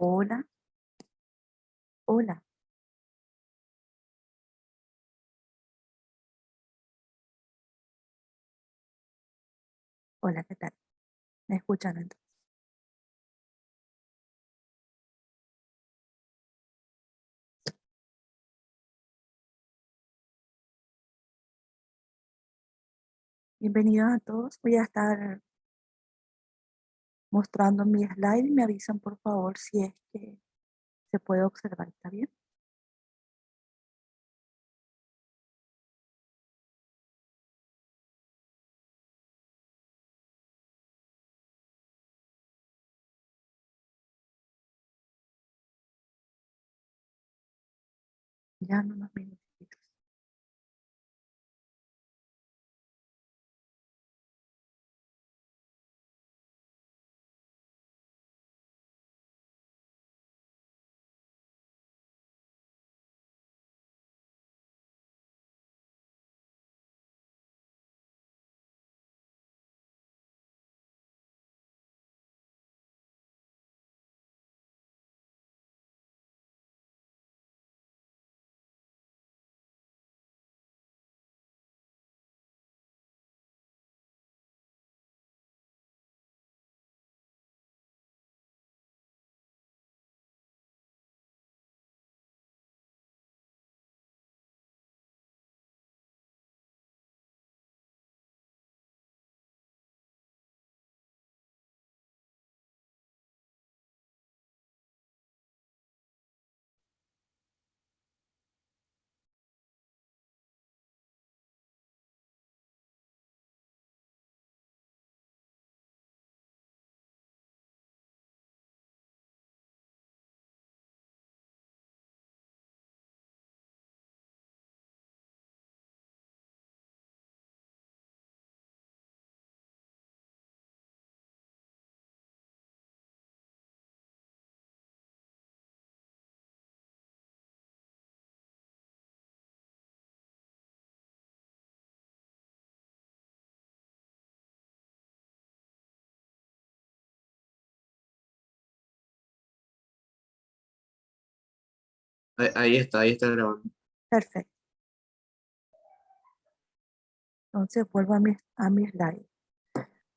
Hola, hola, hola, ¿qué tal? ¿Me escuchan entonces? Bienvenidos a todos. Voy a estar mostrando mi slide y me avisan por favor si es que se puede observar, ¿está bien? Ya en unos minutitos. Ahí está grabando. Perfecto. Entonces vuelvo a mi slide.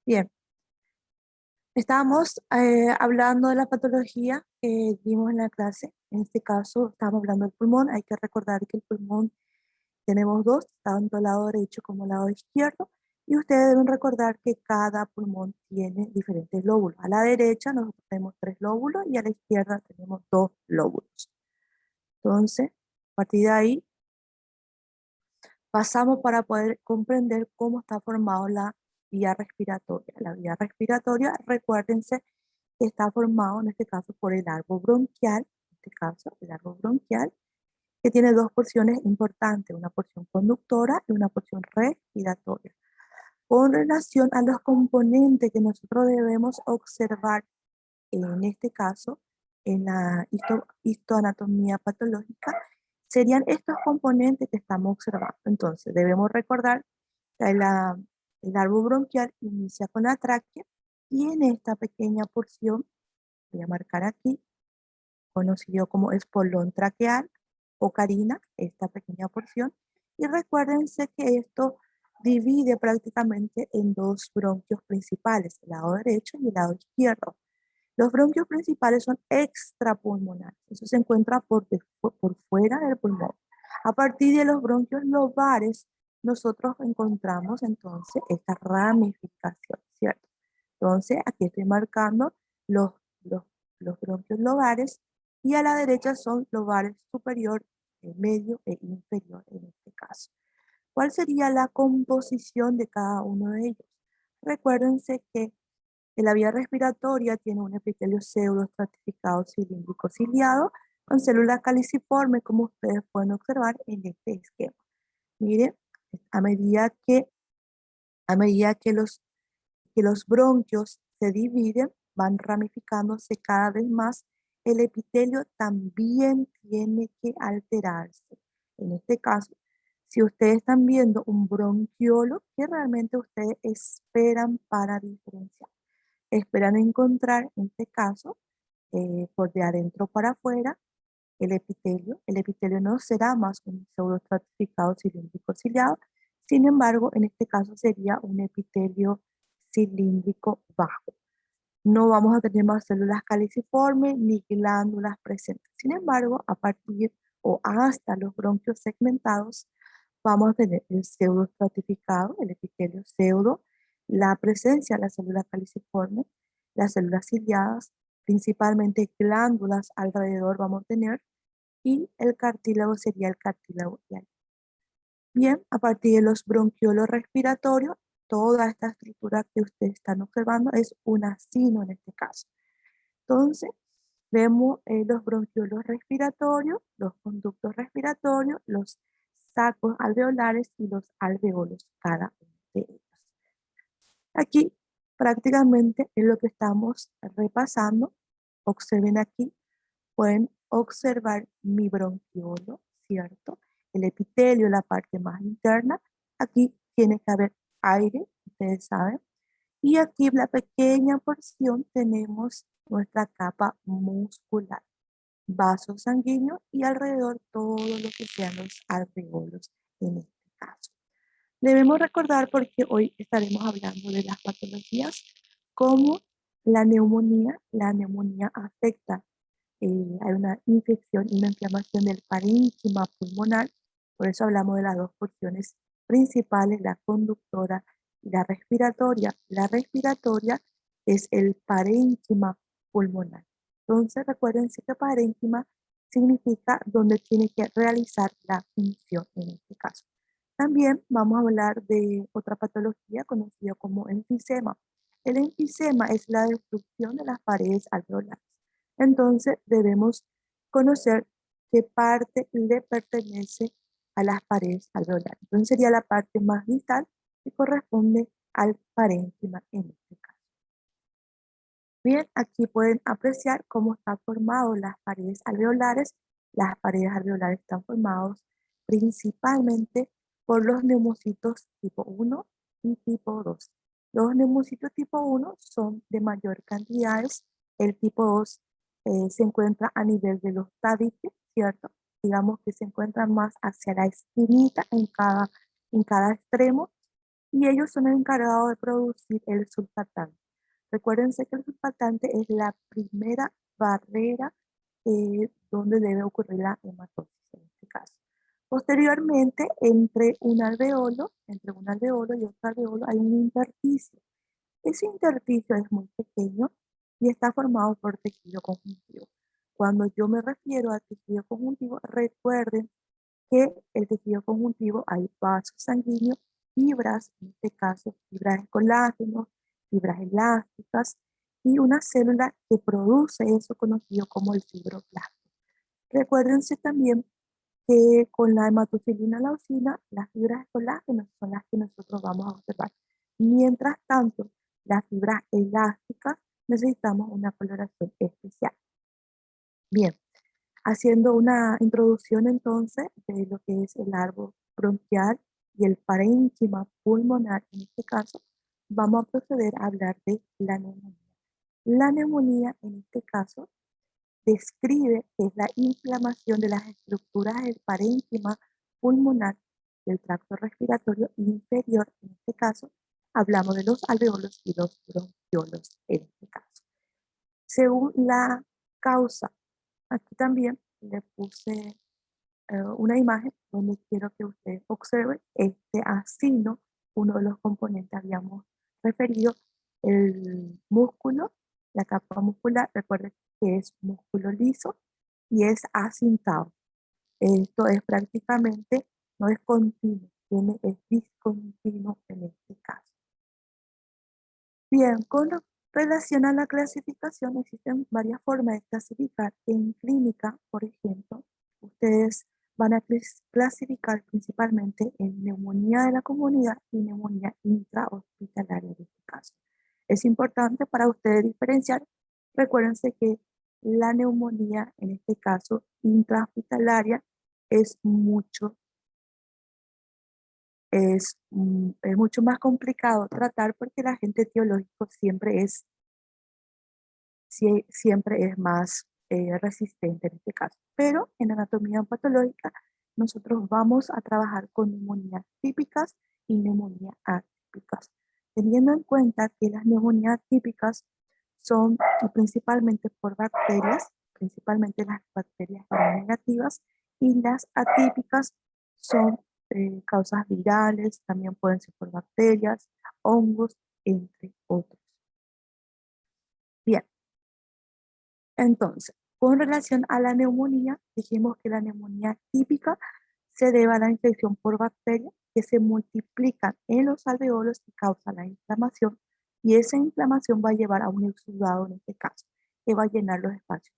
Bien, estábamos hablando de la patología que vimos en la clase. En este caso, estamos hablando del pulmón. Hay que recordar que el pulmón tenemos dos, tanto el lado derecho como el lado izquierdo. Y ustedes deben recordar que cada pulmón tiene diferentes lóbulos. A la derecha nosotros tenemos 3 lóbulos y a la izquierda tenemos 2 lóbulos. Entonces, a partir de ahí, pasamos para poder comprender cómo está formado la vía respiratoria. La vía respiratoria, recuérdense que está formado en este caso por el árbol bronquial, en este caso el árbol bronquial, que tiene dos porciones importantes, una porción conductora y una porción respiratoria. Con relación a los componentes que nosotros debemos observar en este caso, en la histoanatomía patológica, Serían estos componentes que estamos observando. Entonces, debemos recordar que el árbol bronquial inicia con la tráquea y en esta pequeña porción, voy a marcar aquí, conocido como espolón traqueal o carina, esta pequeña porción. Y recuérdense que esto divide prácticamente en dos bronquios principales, el lado derecho y el lado izquierdo. Los bronquios principales son extrapulmonares, eso se encuentra por fuera del pulmón. A partir de los bronquios lobares, nosotros encontramos entonces esta ramificación, ¿cierto? Entonces, aquí estoy marcando los, los, los bronquios lobares y a la derecha son lobares superior, medio e inferior en este caso. ¿Cuál sería la composición de cada uno de ellos? Recuérdense que la vía respiratoria tiene un epitelio pseudoestratificado cilíndrico ciliado con células caliciformes, como ustedes pueden observar en este esquema. Miren, a medida que, a medida que los bronquios se dividen, van ramificándose cada vez más, el epitelio también tiene que alterarse. En este caso, si ustedes están viendo un bronquiolo, ¿qué realmente ustedes esperan para diferenciar? Esperan encontrar, en este caso, por de adentro para afuera, el epitelio. El epitelio no será más un pseudoestratificado cilíndrico ciliado, sin embargo, en este caso sería un epitelio cilíndrico bajo. No vamos a tener más células caliciformes ni glándulas presentes. Sin embargo, a partir o hasta los bronquios segmentados, vamos a tener el pseudoestratificado, el epitelio pseudo, la presencia de las células caliciformes, las células ciliadas, principalmente glándulas alrededor vamos a tener, y el cartílago sería el cartílago hiatal. Bien, a partir de los bronquiolos respiratorios, toda esta estructura que ustedes están observando es un acino en este caso. Entonces, vemos los bronquiolos respiratorios, los conductos respiratorios, los sacos alveolares y los alveolos, cada uno de ellos. Aquí prácticamente es lo que estamos repasando. Observen aquí, pueden observar mi bronquiolo, ¿cierto? El epitelio, la parte más interna. Aquí tiene que haber aire, ustedes saben. Y aquí en la pequeña porción tenemos nuestra capa muscular, vasos sanguíneos y alrededor todo lo que sean los alveolos en este caso. Debemos recordar porque hoy estaremos hablando de las patologías como la neumonía. La neumonía afecta, hay una infección y una inflamación del parénquima pulmonar, por eso hablamos de las dos porciones principales, la conductora y la respiratoria. La respiratoria es el parénquima pulmonar. Entonces recuerden que parénquima significa donde tiene que realizar la función en este caso. También vamos a hablar de otra patología conocida como enfisema. El enfisema es la destrucción de las paredes alveolares. Entonces debemos conocer qué parte le pertenece a las paredes alveolares. Entonces sería la parte más distal que corresponde al parénquima en este caso. Bien, aquí pueden apreciar cómo están formadas las paredes alveolares. Las paredes alveolares están formadas principalmente por los neumocitos tipo 1 y tipo 2. Los neumocitos tipo 1 son de mayor cantidad, el tipo 2 se encuentra a nivel de los tabiques, ¿cierto? Digamos que se encuentran más hacia la esquinita en cada extremo, y ellos son encargados de producir el surfactante. Recuérdense que el surfactante es la primera barrera donde debe ocurrir la hematosis en este caso. Posteriormente, entre un alveolo y otro alveolo hay un intersticio. Ese intersticio es muy pequeño y está formado por tejido conjuntivo. Cuando yo me refiero a tejido conjuntivo, recuerden que el tejido conjuntivo hay vasos sanguíneos, fibras, en este caso fibras de colágeno, fibras elásticas y una célula que produce eso conocido como el fibroblasto. Recuérdense también que con la hematocilina leucina, las fibras de colágeno son las que nosotros vamos a observar. Mientras tanto, las fibras elásticas necesitamos una coloración especial. Bien, Haciendo una introducción entonces de lo que es el árbol bronquial y el parénquima pulmonar, en este caso, vamos a proceder a hablar de la neumonía. La neumonía, en este caso, describe que es la inflamación de las estructuras del parénquima pulmonar del tracto respiratorio inferior, en este caso, hablamos de los alveolos y los bronquiolos, en este caso. Según la causa, aquí también le puse una imagen donde quiero que ustedes observen este asino, uno de los componentes habíamos referido, el músculo, la capa muscular, recuerden que es músculo liso y es acintado. Esto es prácticamente, no es continuo, es discontinuo en este caso. Bien, con relación a la clasificación, existen varias formas de clasificar. En clínica, por ejemplo, ustedes van a clasificar principalmente en neumonía de la comunidad y neumonía intrahospitalaria en este caso. Es importante para ustedes diferenciar. Recuérdense que la neumonía, en este caso intrahospitalaria, es es mucho más complicado tratar porque el agente etiológico siempre es más resistente en este caso. Pero en anatomía patológica nosotros vamos a trabajar con neumonías típicas y neumonías atípicas, teniendo en cuenta que las neumonías típicas son principalmente por bacterias, principalmente las bacterias negativas, y las atípicas son causas virales, también pueden ser por bacterias, hongos, entre otros. Bien, entonces, con relación a la neumonía, dijimos que la neumonía típica se debe a la infección por bacterias que se multiplican en los alveolos y causan la inflamación, y esa inflamación va a llevar a un exudado, en este caso, que va a llenar los espacios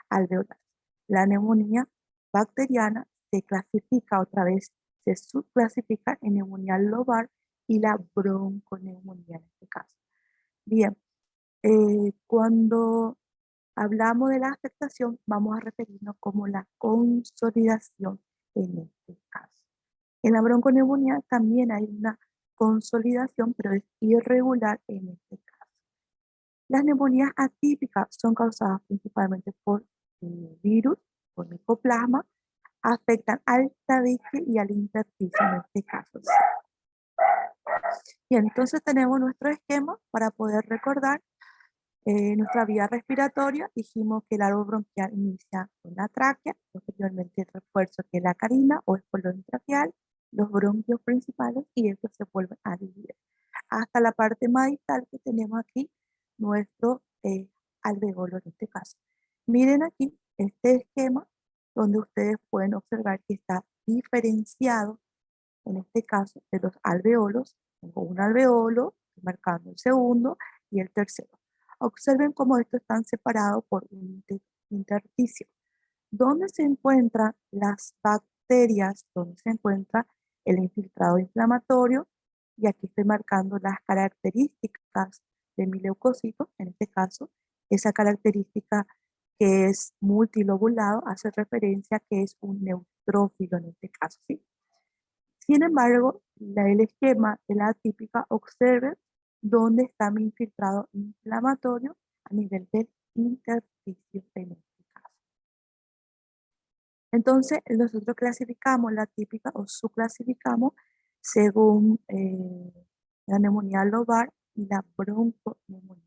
alveolares. La neumonía bacteriana se clasifica otra vez, se subclasifica en neumonía lobar y la bronconeumonía en este caso. Bien, cuando hablamos de la afectación, vamos a referirnos como la consolidación en este caso. En la bronconeumonía también hay una consolidación, pero es irregular en este caso. Las neumonías atípicas son causadas principalmente por virus, por micoplasma, afectan al tabique y al intersticio en este caso. Y entonces tenemos nuestro esquema para poder recordar nuestra vía respiratoria. Dijimos que el árbol bronquial inicia con la tráquea, posteriormente el refuerzo que es la carina o espolón traqueal, los bronquios principales, y estos se vuelven a dividir. Hasta la parte más distal que tenemos aquí, nuestro alveolo en este caso. Miren aquí este esquema donde ustedes pueden observar que está diferenciado, en este caso, de los alveolos. Tengo un alveolo, marcando el segundo y el tercero. Observen cómo estos están separados por un intersticio. ¿Dónde se encuentran las bacterias? ¿Dónde se encuentra el infiltrado inflamatorio? Y aquí estoy marcando las características de mi leucocito, en este caso, esa característica que es multilobulado hace referencia a que es un neutrófilo en este caso, ¿sí? Sin embargo, el esquema de la atípica observe dónde está mi infiltrado inflamatorio a nivel del intersticio en este caso. Entonces, nosotros clasificamos la atípica o subclasificamos según la neumonía lobar y la bronconeumonía.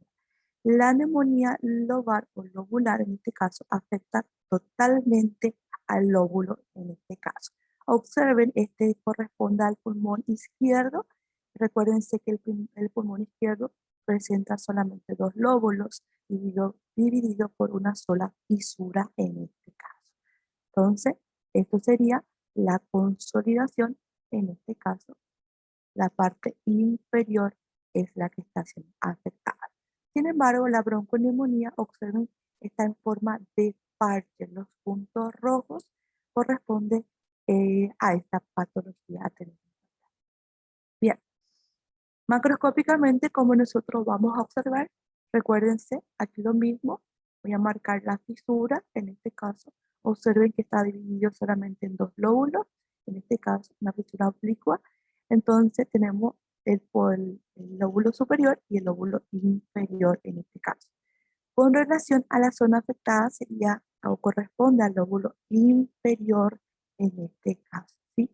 La neumonía lobar o lobular en este caso afecta totalmente al lóbulo en este caso. Observen, este corresponde al pulmón izquierdo. Recuérdense que el pulmón izquierdo presenta solamente dos lóbulos dividido por una sola fisura en este caso. Entonces, esto sería la consolidación, en este caso, la parte inferior es la que está siendo afectada. Sin embargo, la bronconeumonía, observen, está en forma de parche. Los puntos rojos corresponden a esta patología. Bien, macroscópicamente, como nosotros vamos a observar, recuérdense, aquí lo mismo, voy a marcar la fisura, en este caso, Observen que está dividido solamente en dos lóbulos, en este caso una fisura oblicua. Entonces tenemos el lóbulo superior y el lóbulo inferior en este caso. Con relación a la zona afectada sería o corresponde al lóbulo inferior en este caso, ¿sí?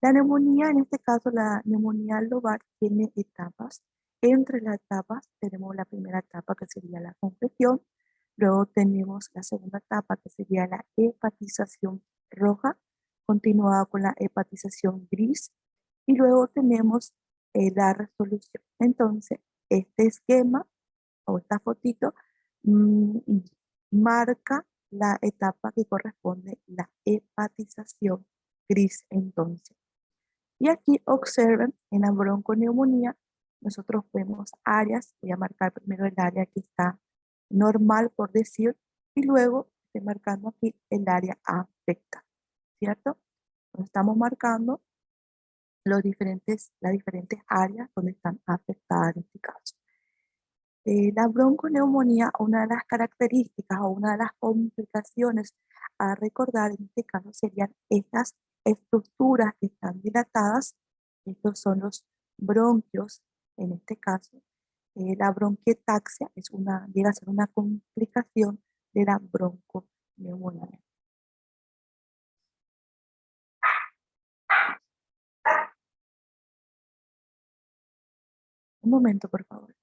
La neumonía, en este caso la neumonía lobar, tiene etapas. Entre las etapas tenemos la primera etapa que sería la congestión, luego tenemos la segunda etapa que sería la hepatización roja, continuada con la hepatización gris, y luego tenemos la resolución. Entonces, este esquema o esta fotito mm, marca la etapa que corresponde la hepatización gris entonces. Y aquí observen en la bronconeumonía, nosotros vemos áreas, voy a marcar primero el área que está normal por decir, y luego estoy marcando aquí el área afecta, ¿cierto? Entonces estamos marcando las diferentes áreas donde están afectadas en este caso. La bronconeumonía, una de las características o una de las complicaciones a recordar en este caso serían estas estructuras que están dilatadas. Estos son los bronquios en este caso. La bronquiectasia llega a ser una complicación de la bronconeumonía. Un momento, por favor.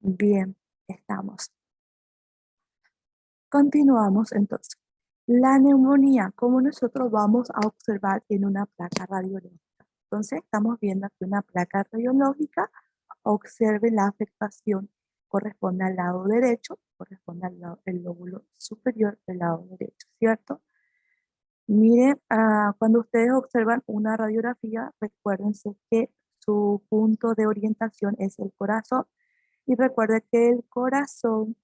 Bien, estamos. Continuamos entonces. La neumonía, como nosotros vamos a observar en una placa radiológica. Entonces, estamos viendo aquí una placa radiológica. Observe la afectación. Corresponde al lado derecho, corresponde al lado del lóbulo superior del lado derecho, ¿cierto? Miren, cuando ustedes observan una radiografía, recuérdense que su punto de orientación es el corazón. Y recuerden que el corazón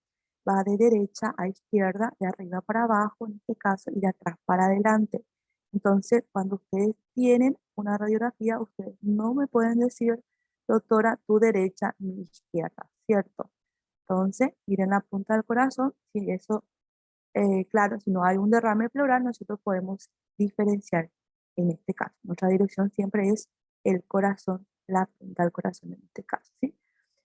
va de derecha a izquierda, de arriba para abajo en este caso, y de atrás para adelante. Entonces, cuando ustedes tienen una radiografía, ustedes no me pueden decir, doctora, tu derecha, mi izquierda, ¿cierto? Entonces, miren la punta del corazón, si eso, claro, si no hay un derrame pleural, nosotros podemos diferenciar en este caso. Nuestra dirección siempre es el corazón, la punta del corazón en este caso, ¿sí?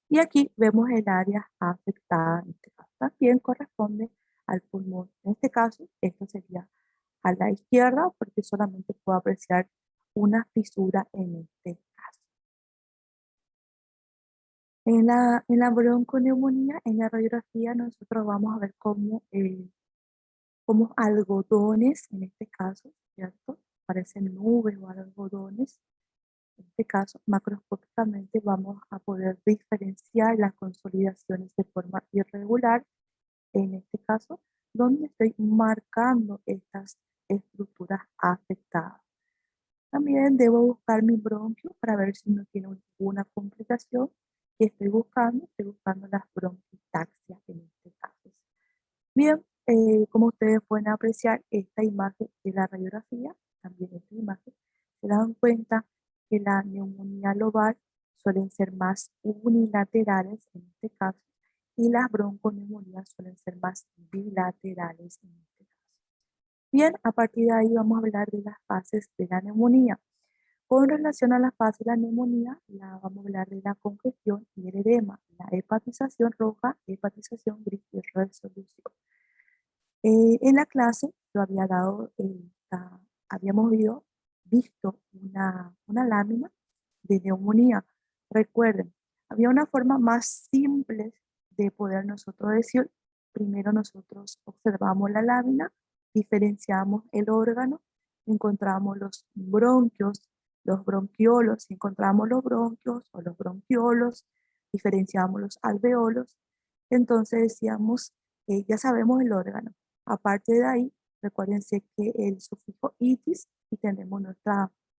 Y aquí vemos el área afectada, en este caso también corresponde al pulmón. En este caso, esto sería a la izquierda porque solamente puedo apreciar una fisura en este caso. En la bronconeumonía, en la radiografía, nosotros vamos a ver como algodones, en este caso, ¿cierto? Parecen nubes o algodones. En este caso, macroscópicamente vamos a poder diferenciar las consolidaciones de forma irregular, en este caso, donde estoy marcando estas estructuras afectadas. También debo buscar mi bronquio para ver si no tiene ninguna complicación que estoy buscando las bronquitaxias en este caso. Bien, como ustedes pueden apreciar esta imagen de la radiografía, también esta imagen, se dan cuenta que la neumonía lobar suelen ser más unilaterales en este caso y las bronconeumonías suelen ser más bilaterales en este caso. Bien, a partir de ahí vamos a hablar de las fases de la neumonía. Con relación a la fase de la neumonía, vamos a hablar de la congestión y el edema, la hepatización roja, hepatización gris y resolución. En la clase yo había dado, habíamos visto una lámina de neumonía. Recuerden, había una forma más simple de poder nosotros decir, primero nosotros observamos la lámina, diferenciamos el órgano, encontramos los bronquios, los bronquiolos, si encontramos los bronquios o los bronquiolos, diferenciamos los alveolos, entonces decíamos, ya sabemos el órgano. Aparte de ahí, recuérdense que el sufijo itis y tenemos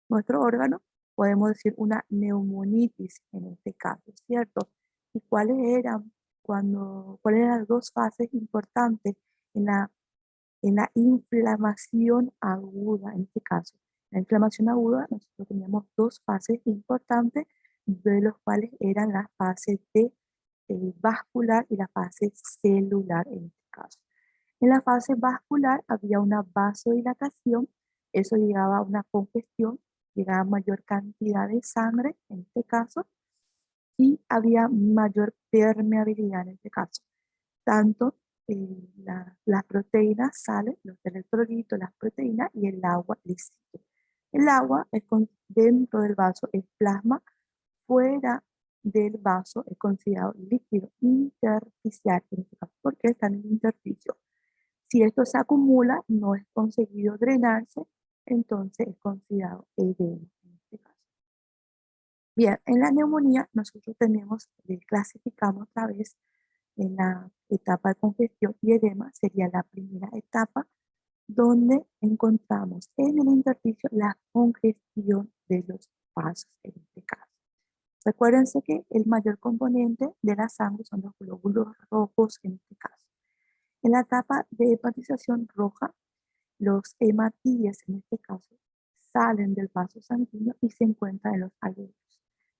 nuestro órgano, podemos decir una neumonitis en este caso, ¿cierto? ¿Y cuáles eran ¿cuáles eran las dos fases importantes en la inflamación aguda, en este caso? La inflamación aguda, nosotros teníamos dos fases importantes, de los cuales eran la fase de vascular y la fase celular en este caso. En la fase vascular había una vasodilatación, eso llegaba a una congestión, llegaba a mayor cantidad de sangre en este caso, y había mayor permeabilidad en este caso. Tanto las proteínas salen, los electrolitos, las proteínas y el agua líquido. El agua dentro del vaso es plasma, fuera del vaso es considerado líquido intersticial, en este caso, porque está en el intersticio. Si esto se acumula, no es conseguido drenarse, entonces es considerado edema en este caso. Bien, en la neumonía nosotros clasificamos otra vez en la etapa de congestión y edema, sería la primera etapa donde encontramos en el intersticio la congestión de los vasos en este caso. Recuérdense que el mayor componente de la sangre son los glóbulos rojos en este caso. En la etapa de hepatización roja, los hematíes en este caso salen del vaso sanguíneo y se encuentran en los alveolos.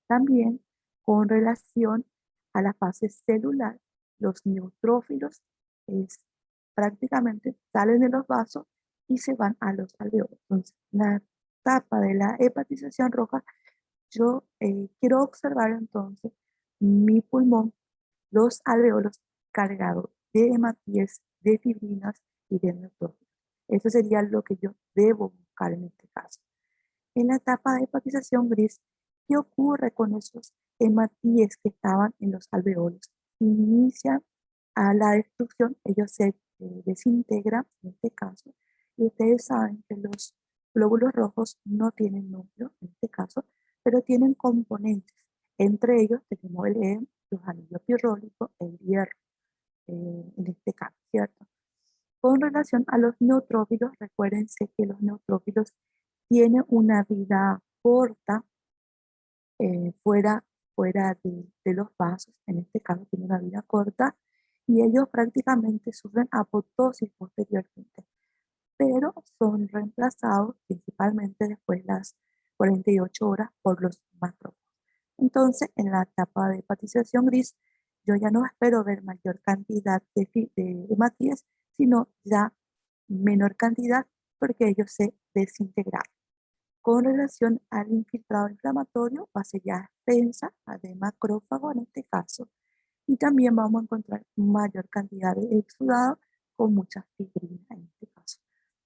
También con relación a la fase celular, los neutrófilos prácticamente salen de los vasos y se van a los alveolos. Entonces, la etapa de la hepatización roja, yo quiero observar entonces mi pulmón, los alveolos cargados de hematíes, de fibrinas y de neutrófilos. Eso sería lo que yo debo buscar en este caso. En la etapa de hepatización gris, ¿qué ocurre con esos hematíes que estaban en los alveolos? Inician a la destrucción, ellos se desintegran en este caso, y ustedes saben que los glóbulos rojos no tienen núcleo en este caso, pero tienen componentes. Entre ellos tenemos el hemo, los anillos pirrólicos, el hierro, en este caso, ¿cierto? Con relación a los neutrófilos, recuérdense que los neutrófilos tienen una vida corta fuera de los vasos, en este caso tiene una vida corta, y ellos prácticamente sufren apoptosis posteriormente, pero son reemplazados principalmente después de las 48 horas por los macrófagos. Entonces, en la etapa de hepatización gris, yo ya no espero ver mayor cantidad de hematíes, sino ya menor cantidad porque ellos se desintegraron. Con relación al infiltrado inflamatorio, va a ser ya extensa, de macrófago en este caso, y también vamos a encontrar mayor cantidad de exudado con muchas fibrinas en este caso.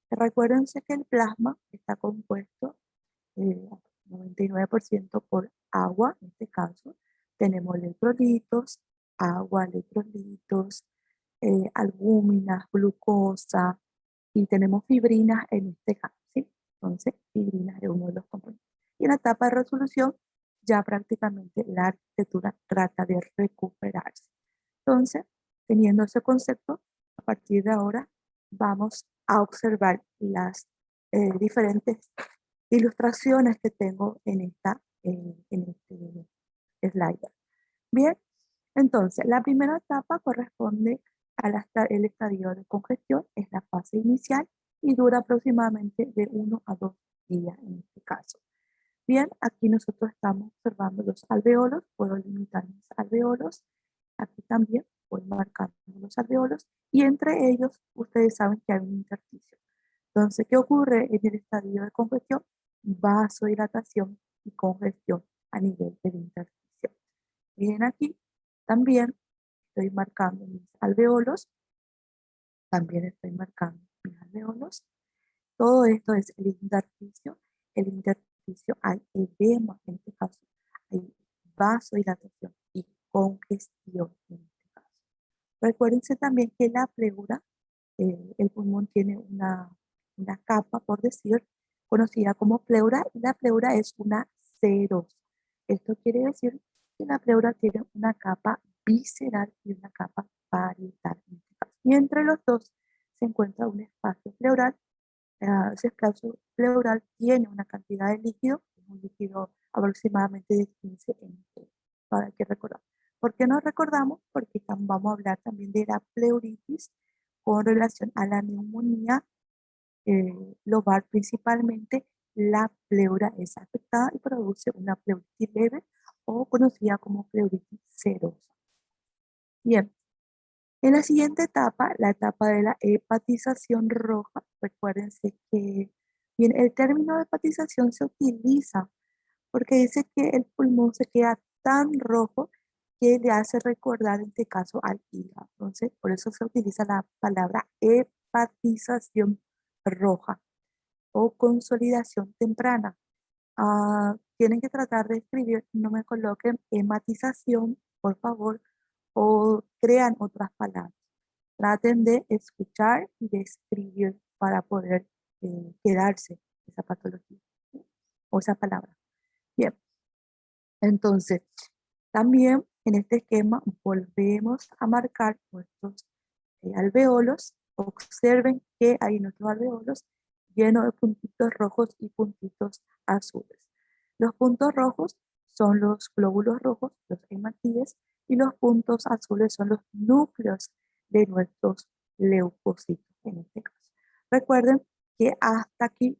Recuérdense que el plasma está compuesto 99% por agua, en este caso. Tenemos electrolitos, agua, electrolitos, albúminas, glucosa, y tenemos fibrinas en este caso, ¿sí? Entonces, fibrinas es uno de los componentes. Y en la etapa de resolución, ya prácticamente la arquitectura trata de recuperarse. Entonces, teniendo ese concepto, a partir de ahora vamos a observar las diferentes ilustraciones que tengo en este slide. Bien, entonces la primera etapa corresponde al estadio de congestión, es la fase inicial y dura aproximadamente de 1 a 2 días en este caso. Bien, aquí nosotros estamos observando los alveolos, puedo limitar mis alveolos, aquí también voy marcando los alveolos y entre ellos ustedes saben que hay un intersticio. Entonces, ¿qué ocurre en el estadio de congestión? Vasodilatación y congestión a nivel del intersticio. Miren aquí, también estoy marcando mis alveolos, también estoy marcando mis alveolos. Todo esto es el intersticio hay edema en este caso, hay vasodilatación y congestión en este caso. Recuérdense también que la pleura, el pulmón tiene una capa, por decir, conocida como pleura, y la pleura es una serosa. Esto quiere decir que la pleura tiene una capa visceral y una capa parietal. Y entre los dos se encuentra un espacio pleural. Ese espacio pleural tiene una cantidad de líquido, un líquido aproximadamente de 15 ml, para que recordar. ¿Por qué nos recordamos? Porque vamos a hablar también de la pleuritis con relación a la neumonía lobar principalmente. La pleura es afectada y produce una pleuritis leve o conocida como pleuritis serosa. Bien, en la siguiente etapa, la etapa de la hepatización roja, recuérdense que bien, el término de hepatización se utiliza porque dice que el pulmón se queda tan rojo que le hace recordar en este caso al hígado. Entonces, por eso se utiliza la palabra hepatización roja o consolidación temprana. Tienen que tratar de escribir, no me coloquen hematización, por favor, o crean otras palabras. Traten de escuchar y de escribir para poder quedarse esa patología o esa palabra. Bien, entonces, también en este esquema volvemos a marcar nuestros alveolos. Observen que hay nuestros alveolos llenos de puntitos rojos y puntitos azules. Los puntos rojos son los glóbulos rojos, los hematíes, y los puntos azules son los núcleos de nuestros leucocitos, en este caso. Recuerden que hasta aquí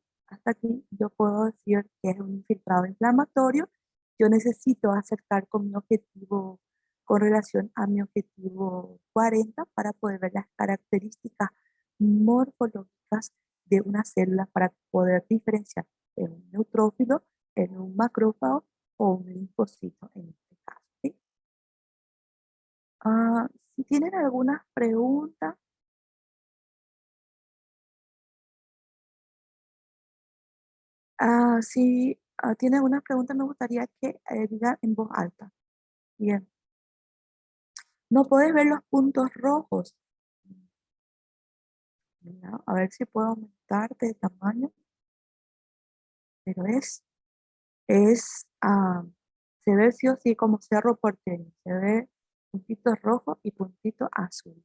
yo puedo decir que es un infiltrado inflamatorio. Yo necesito acercar con mi objetivo, con relación a mi objetivo 40 para poder ver las características morfológicas de una célula para poder diferenciar en un neutrófilo, en un macrófago o un linfocito en este caso. ¿Sí? Si tienen algunas preguntas, si tienen algunas preguntas me gustaría que digan en voz alta. Bien. No puedes ver los puntos rojos. Mira, a ver si puedo aumentar de tamaño, pero se ve sí o sí como cerro porteño, se ve puntitos rojos y puntitos azules,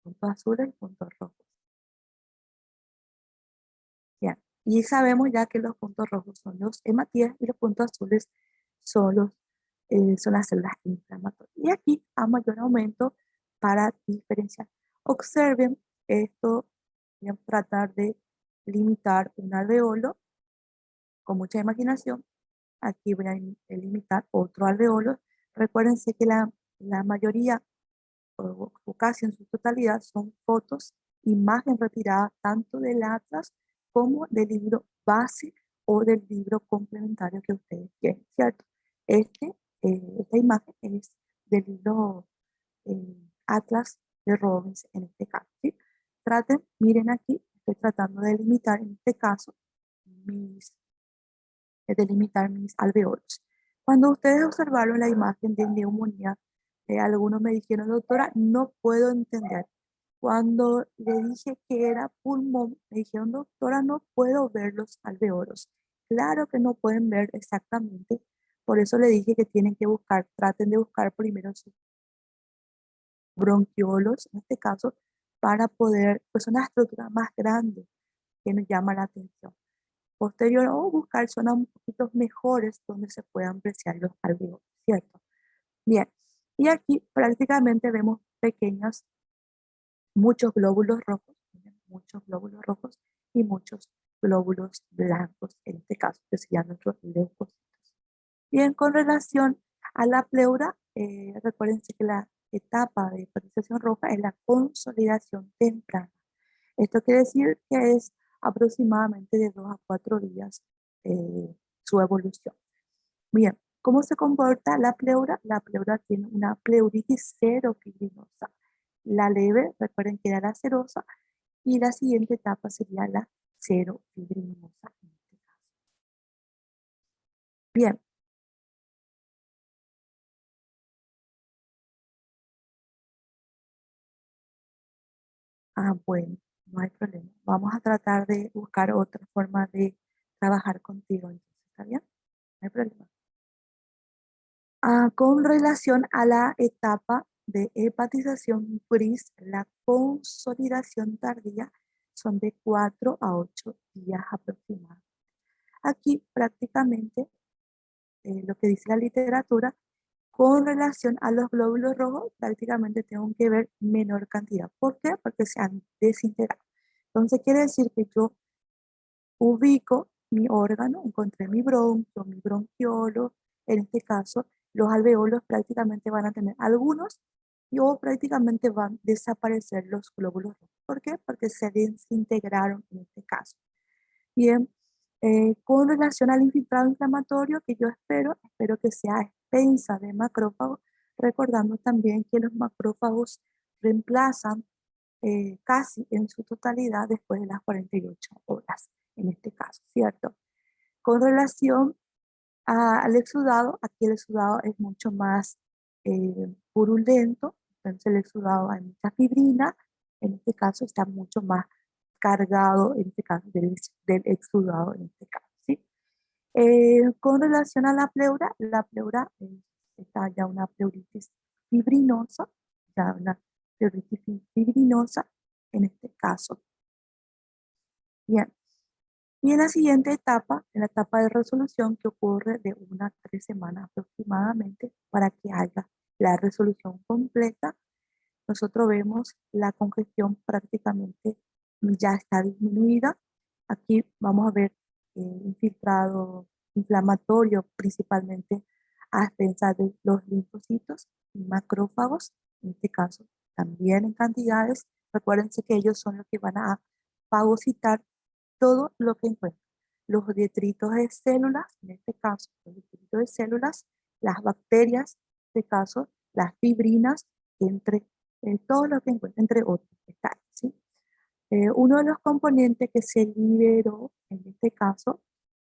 puntos azules y puntos rojos. Bien, y sabemos ya que los puntos rojos son los hematíes y los puntos azules son, son las células inflamatorias. Y aquí a mayor aumento para diferenciar. Observen esto, voy a tratar de limitar un alveolo con mucha imaginación. Aquí voy a limitar otro alveolo. Recuérdense que la mayoría o casi en su totalidad son fotos, imagen retirada tanto del atlas como del libro base o del libro complementario que ustedes quieren, ¿cierto? Esta imagen es del libro Atlas de Robbins en este caso, ¿sí? Traten, miren aquí, estoy tratando de delimitar en este caso delimitar mis alveolos. Cuando ustedes observaron la imagen de neumonía, algunos me dijeron, doctora, no puedo entender. Cuando le dije que era pulmón, me dijeron, doctora, no puedo ver los alveolos. Claro que no pueden ver exactamente, por eso le dije que tienen que buscar, traten de buscar primero sus bronquiolos, en este caso, para poder, pues son las estructuras más grandes que nos llama la atención. Posterior o buscar zonas un poquito mejores donde se puedan apreciar los alveolos, ¿cierto? Bien, y aquí prácticamente vemos muchos glóbulos rojos y muchos glóbulos blancos, en este caso, que serían nuestros leucocitos. Bien, con relación a la pleura, recuérdense que la etapa de hepatización roja es la consolidación temprana. Esto quiere decir que es aproximadamente de 2 a 4 días su evolución. Bien, ¿cómo se comporta la pleura? La pleura tiene una pleuritis cero fibrinosa. La leve, recuerden que era la serosa, y la siguiente etapa sería la cero fibrinosa. Bien, bueno, no hay problema. Vamos a tratar de buscar otra forma de trabajar contigo, entonces, ¿está bien? No hay problema. Con relación a la etapa de hepatización gris, la consolidación tardía son de 4 a 8 días aproximadamente. Aquí prácticamente lo que dice la literatura, Con relación a los glóbulos rojos, prácticamente tengo que ver menor cantidad. ¿Por qué? Porque se han desintegrado. Entonces quiere decir que yo ubico mi órgano, encontré mi bronquio, mi bronquiolo, en este caso los alveolos prácticamente van a tener algunos y o prácticamente van a desaparecer los glóbulos rojos. ¿Por qué? Porque se desintegraron en este caso. Bien, con relación al infiltrado inflamatorio que yo espero que sea expensa de macrófagos, recordando también que los macrófagos reemplazan casi en su totalidad después de las 48 horas, en este caso, ¿cierto? Con relación al exudado, aquí el exudado es mucho más purulento, entonces el exudado hay mucha fibrina, en este caso está mucho más cargado, en este caso, del exudado, en este caso, ¿sí? Con relación a la pleura está ya una pleuritis fibrinosa, ya una pleuritis fibrinosa en este caso. Bien, y en la siguiente etapa, en la etapa de resolución que ocurre de 1 a 3 semanas aproximadamente para que haya la resolución completa, nosotros vemos la congestión prácticamente ya está disminuida. Aquí vamos a ver infiltrado inflamatorio principalmente a expensas de los linfocitos y macrófagos, en este caso también en cantidades. Recuérdense que ellos son los que van a fagocitar todo lo que encuentran. Los detritos de células, en este caso, los detritos de células, las bacterias, en este caso, las fibrinas, entre todo lo que encuentran, entre otros, está ahí, ¿sí? Uno de los componentes que se liberó, en este caso,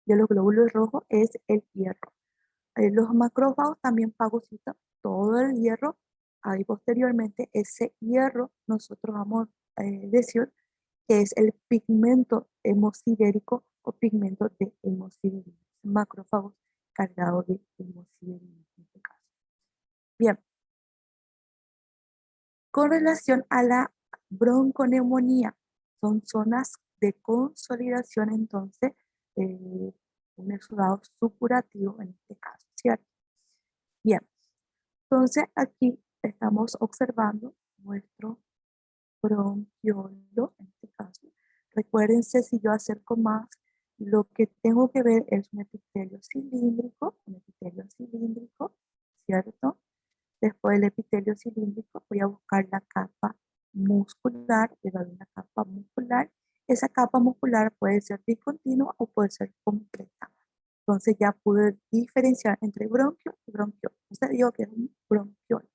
de los glóbulos rojos es el hierro. Los macrófagos también fagocitan todo el hierro. Ahí posteriormente ese hierro nosotros vamos a decir que es el pigmento hemosidérico o pigmento de hemosiderina. Macrófagos cargados de hemosiderina en este caso. Bien, con relación a la bronconeumonía, son zonas de consolidación entonces, un exudado supurativo en este caso, ¿cierto? Bien, entonces aquí estamos observando nuestro bronquiolo, en este caso. Recuérdense, si yo acerco más, lo que tengo que ver es un epitelio cilíndrico, ¿cierto? Después del epitelio cilíndrico voy a buscar la capa muscular, debe haber una capa muscular. Esa capa muscular puede ser discontinua o puede ser completa. Entonces ya pude diferenciar entre bronquio y bronquiolo. Entonces digo que es un bronquiolo.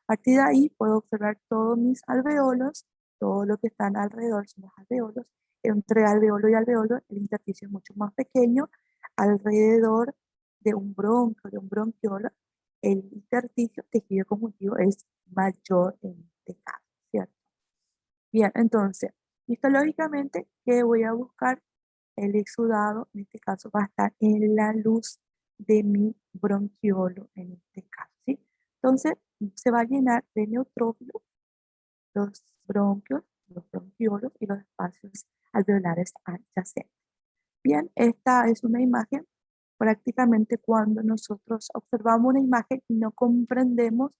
A partir de ahí puedo observar todos mis alveolos, todo lo que están alrededor son los alveolos. Entre alveolo y alveolo el intersticio es mucho más pequeño. Alrededor de un bronquio, de un bronquiolo, el intersticio, tejido conjuntivo, es mayor en este caso, ¿cierto? Bien, entonces, histológicamente, ¿qué voy a buscar? El exudado, en este caso, va a estar en la luz de mi bronquiolo, en este caso, ¿sí? Entonces, se va a llenar de neutrófilos los bronquios, los bronquiolos y los espacios alveolares adyacentes. Bien, esta es una imagen. Prácticamente cuando nosotros observamos una imagen y no comprendemos,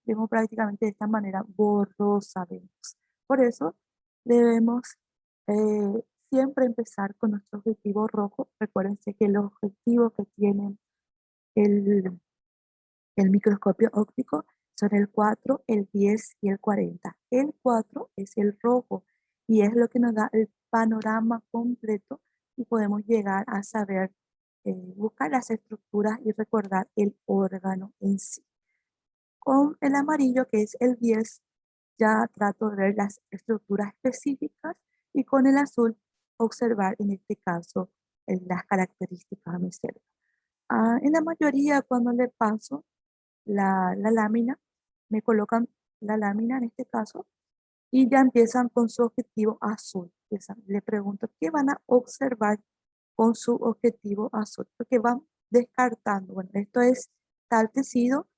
vemos prácticamente de esta manera borrosa, vemos. Por eso debemos siempre empezar con nuestro objetivo rojo. Recuérdense que los objetivos que tienen el, el microscopio óptico son el 4, el 10 y el 40. El 4 es el rojo y es lo que nos da el panorama completo y podemos llegar a saber buscar las estructuras y recordar el órgano en sí. Con el amarillo, que es el 10, ya trato de ver las estructuras específicas y con el azul observar en este caso las características a mi célula. En la mayoría cuando le paso la lámina, me colocan la lámina en este caso y ya empiezan con su objetivo azul. Le pregunto, ¿qué van a observar con su objetivo azul? Porque van descartando. Bueno, esto es tal tecido.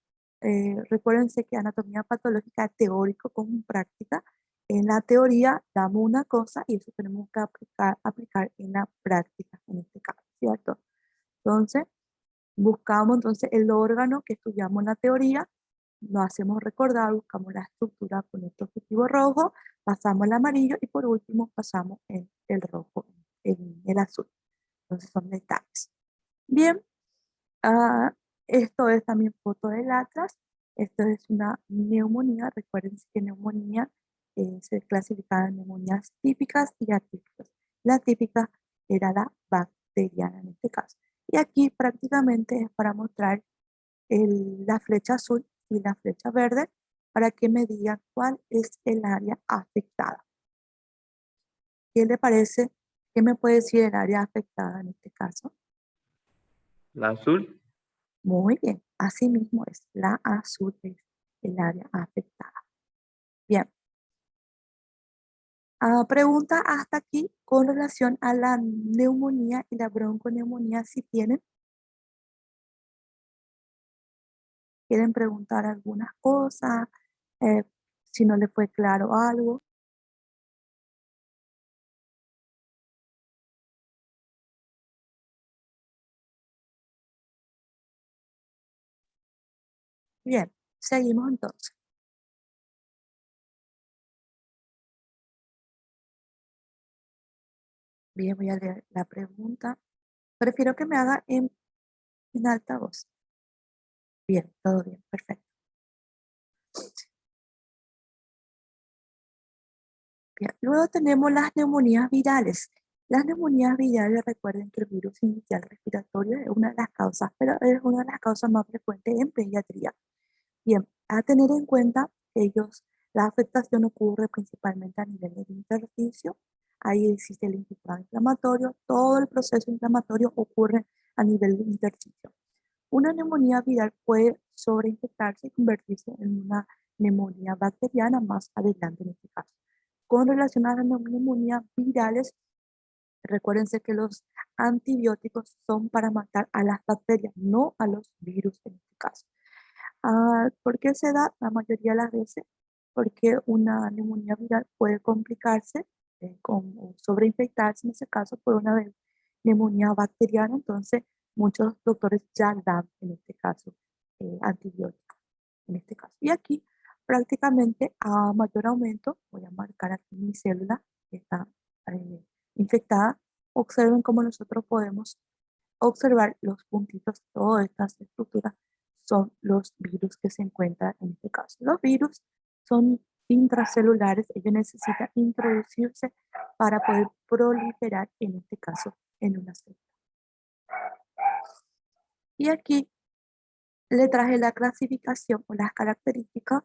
Recuérdense que anatomía patológica teórico con práctica. En la teoría damos una cosa y eso tenemos que aplicar en la práctica, en este caso, ¿cierto? Entonces, buscamos entonces el órgano que estudiamos en la teoría nos hacemos recordar, buscamos la estructura con nuestro objetivo rojo, pasamos el amarillo y por último pasamos en el rojo, en el azul. Entonces son detalles. Bien, esto es también foto del Atlas. Esto es una neumonía. Recuerden que neumonía se clasifica en neumonías típicas y atípicas. La típica era la bacteriana en este caso. Y aquí prácticamente es para mostrar la flecha azul y la flecha verde para que me digan cuál es el área afectada. ¿Qué le parece? ¿Qué me puede decir el área afectada en este caso? La azul. Muy bien, así mismo es. La azul es el área afectada. Bien. Pregunta hasta aquí con relación a la neumonía y la bronconeumonía, si quieren preguntar algunas cosas, eh, si no les fue claro algo. Bien, seguimos entonces. Bien, voy a leer la pregunta. Prefiero que me haga en alta voz. Bien, todo bien, perfecto. Bien, luego tenemos las neumonías virales. Las neumonías virales, recuerden que el virus inicial respiratorio es una de las causas, pero es una de las causas más frecuentes en pediatría. Bien, a tener en cuenta la afectación ocurre principalmente a nivel del intersticio. Ahí existe el infiltrado inflamatorio. Todo el proceso inflamatorio ocurre a nivel del intersticio. Una neumonía viral puede sobreinfectarse y convertirse en una neumonía bacteriana más adelante en este caso. Con relación a las neumonías virales, recuérdense que los antibióticos son para matar a las bacterias, no a los virus en este caso. ¿Por qué se da? La mayoría de las veces porque una neumonía viral puede complicarse o sobreinfectarse en ese caso por una neumonía bacteriana, entonces muchos doctores ya dan en este caso antibióticos en este caso. Y aquí prácticamente a mayor aumento, voy a marcar aquí mi célula que está eh, infectada, observen cómo nosotros podemos observar los puntitos, todas estas estructuras son los virus que se encuentran en este caso. Los virus son intracelulares, ellos necesitan introducirse para poder proliferar, en este caso, en una célula. Y aquí le traje la clasificación o las características.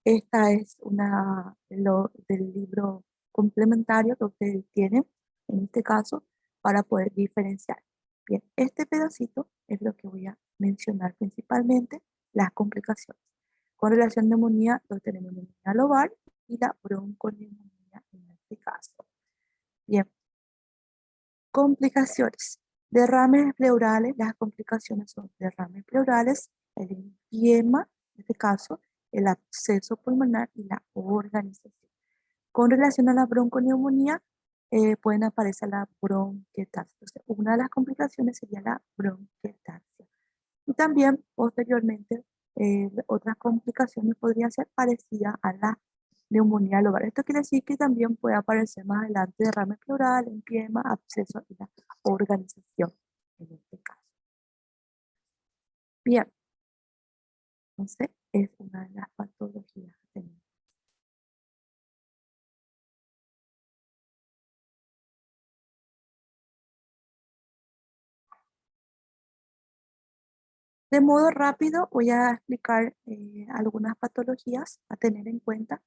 Esta es una del libro complementario que ustedes tienen, en este caso, para poder diferenciar. Bien, este pedacito es lo que voy a mencionar principalmente, las complicaciones. Con relación a neumonía, lo tenemos neumonía lobar y la bronconeumonía en este caso. Bien, complicaciones. Derrames pleurales, las complicaciones son derrames pleurales, el empiema, en este caso, el absceso pulmonar y la organización. Con relación a la bronconeumonía, pueden aparecer la bronquiectasia. Entonces, una de las complicaciones sería la bronquiectasia. Y también, posteriormente, otras complicaciones podrían ser parecidas a la neumonía lobar. Esto quiere decir que también puede aparecer más adelante derrame pleural, empiema, absceso y la organización en este caso. Bien, entonces es una de las patologías que tenemos. De modo rápido voy a explicar algunas patologías a tener en cuenta,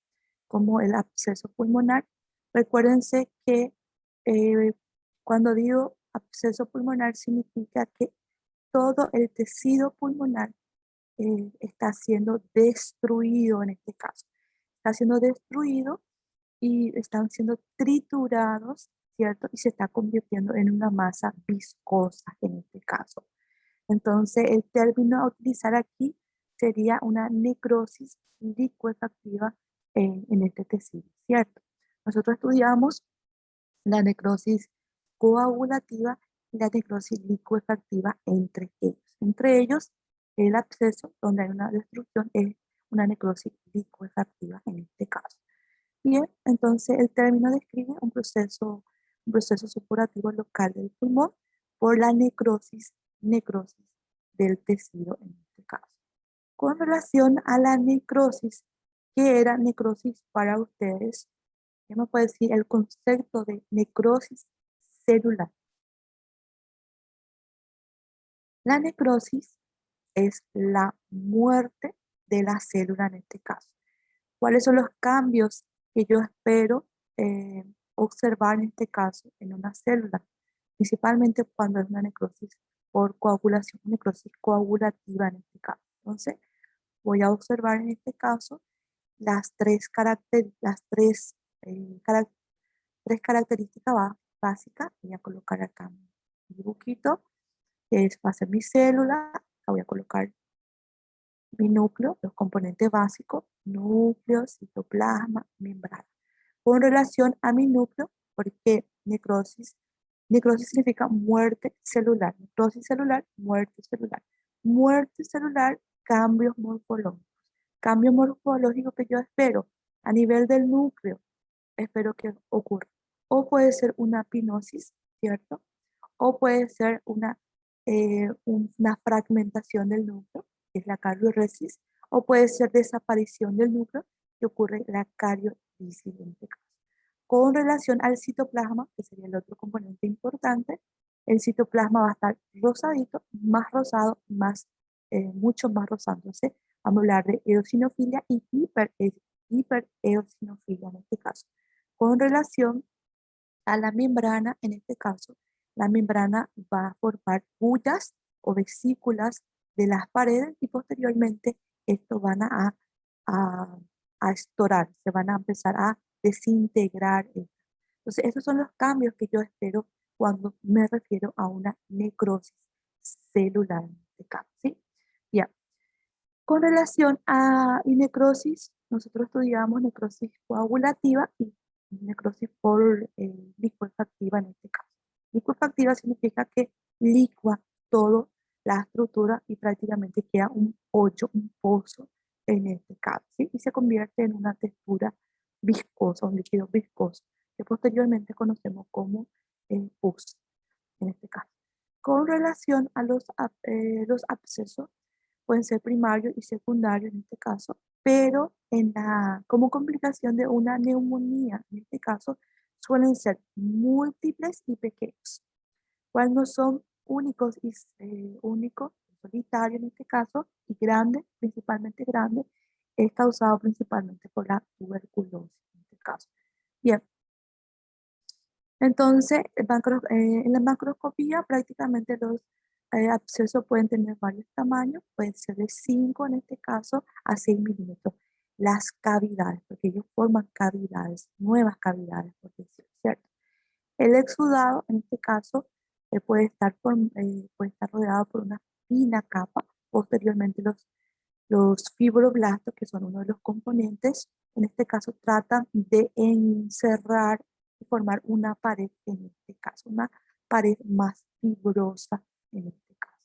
como el absceso pulmonar. Recuérdense que eh, cuando digo absceso pulmonar significa que todo el tejido pulmonar está siendo destruido en este caso. Está siendo destruido y están siendo triturados, ¿cierto? Y se está convirtiendo en una masa viscosa en este caso. Entonces, el término a utilizar aquí sería una necrosis licuefactiva en este tejido, ¿cierto? Nosotros estudiamos la necrosis coagulativa y la necrosis licuefactiva entre ellos. Entre ellos, el absceso, donde hay una destrucción, es una necrosis licuefactiva en este caso. Bien, entonces el término describe un proceso supurativo local del pulmón por la necrosis del tejido en este caso. Con relación a la necrosis, ¿qué era necrosis para ustedes? ¿Qué me puede decir el concepto de necrosis celular? La necrosis es la muerte de la célula en este caso. ¿Cuáles son los cambios que yo espero observar en este caso en una célula? Principalmente cuando es una necrosis por coagulación, necrosis coagulativa en este caso. Entonces, voy a observar en este caso las tres características básicas. Voy a colocar acá mi dibujito, que va a ser mi célula. La voy a colocar mi núcleo, los componentes básicos, núcleo, citoplasma, membrana. Con relación a mi núcleo, porque necrosis, necrosis significa muerte celular, necrosis celular, muerte celular. Muerte celular, cambios morfológicos. Cambios morfológicos que yo espero a nivel del núcleo, espero que ocurra. O puede ser una pinosis, ¿cierto? O puede ser una fragmentación del núcleo, que es la carioresis, o puede ser desaparición del núcleo, que ocurre la cariolisis en este caso. Con relación al citoplasma, que sería el otro componente importante, el citoplasma va a estar rosadito, más rosado, mucho más rosado. Entonces, vamos a hablar de eosinofilia y hipereosinofilia en este caso. Con relación a la membrana, en este caso, la membrana va a formar bullas o vesículas de las paredes y posteriormente esto van a, a estorar, se van a empezar a desintegrar. Entonces, esos son los cambios que yo espero cuando me refiero a una necrosis celular en este caso, ¿sí? Bien. Con relación a necrosis, nosotros estudiamos necrosis coagulativa y necrosis por licuefactiva en este caso. Licuefactiva significa que licua toda la estructura y prácticamente queda un hoyo, un pozo en este caso, ¿sí? Y se convierte en una textura viscosa, un líquido viscoso, que posteriormente conocemos como pus en este caso. Con relación a los abscesos, pueden ser primarios y secundarios en este caso, pero como complicación de una neumonía, en este caso, suelen ser múltiples y pequeños. Cuando son únicos, solitarios en este caso, y grandes, principalmente grandes, es causado principalmente por la tuberculosis en este caso. Bien, entonces, en la macroscopía prácticamente los abscesos pueden tener varios tamaños, pueden ser de 5 en este caso a 6 milímetros. Las cavidades, porque ellos forman cavidades, nuevas cavidades, por decirlo, ¿cierto? El exudado, en este caso, puede estar rodeado por una fina capa. Posteriormente, los fibroblastos, que son uno de los componentes, en este caso tratan de encerrar y formar una pared, en este caso, una pared más fibrosa en este caso.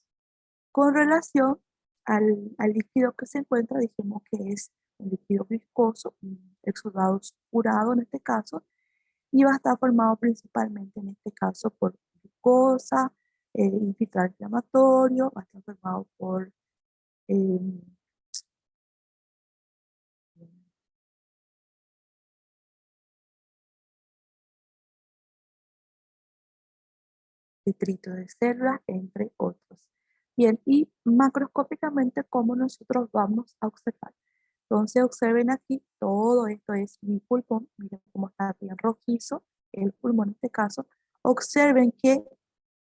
Con relación al líquido que se encuentra, dijimos que es un líquido viscoso, un exudado oscurado en este caso, y va a estar formado principalmente en este caso por glucosa, infiltrado inflamatorio, va a estar formado por eh, detritos de células, entre otros. Bien, y macroscópicamente, ¿cómo nosotros vamos a observar? Entonces, observen aquí, todo esto es mi pulmón, miren cómo está bien rojizo, el pulmón en este caso. Observen que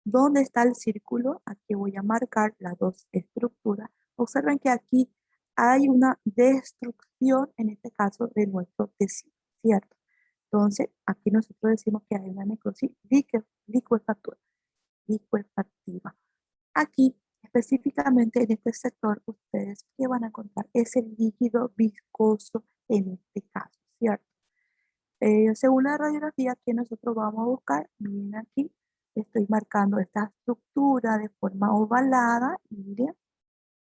dónde está el círculo, aquí voy a marcar las dos estructuras. Observen que aquí hay una destrucción, en este caso, de nuestro tejido, ¿cierto? Entonces, aquí nosotros decimos que hay una necrosis liquefactiva licuefactiva. Aquí, específicamente en este sector, ustedes que van a encontrar es el líquido viscoso en este caso, ¿cierto? Según la radiografía que nosotros vamos a buscar, miren aquí, estoy marcando esta estructura de forma ovalada, miren,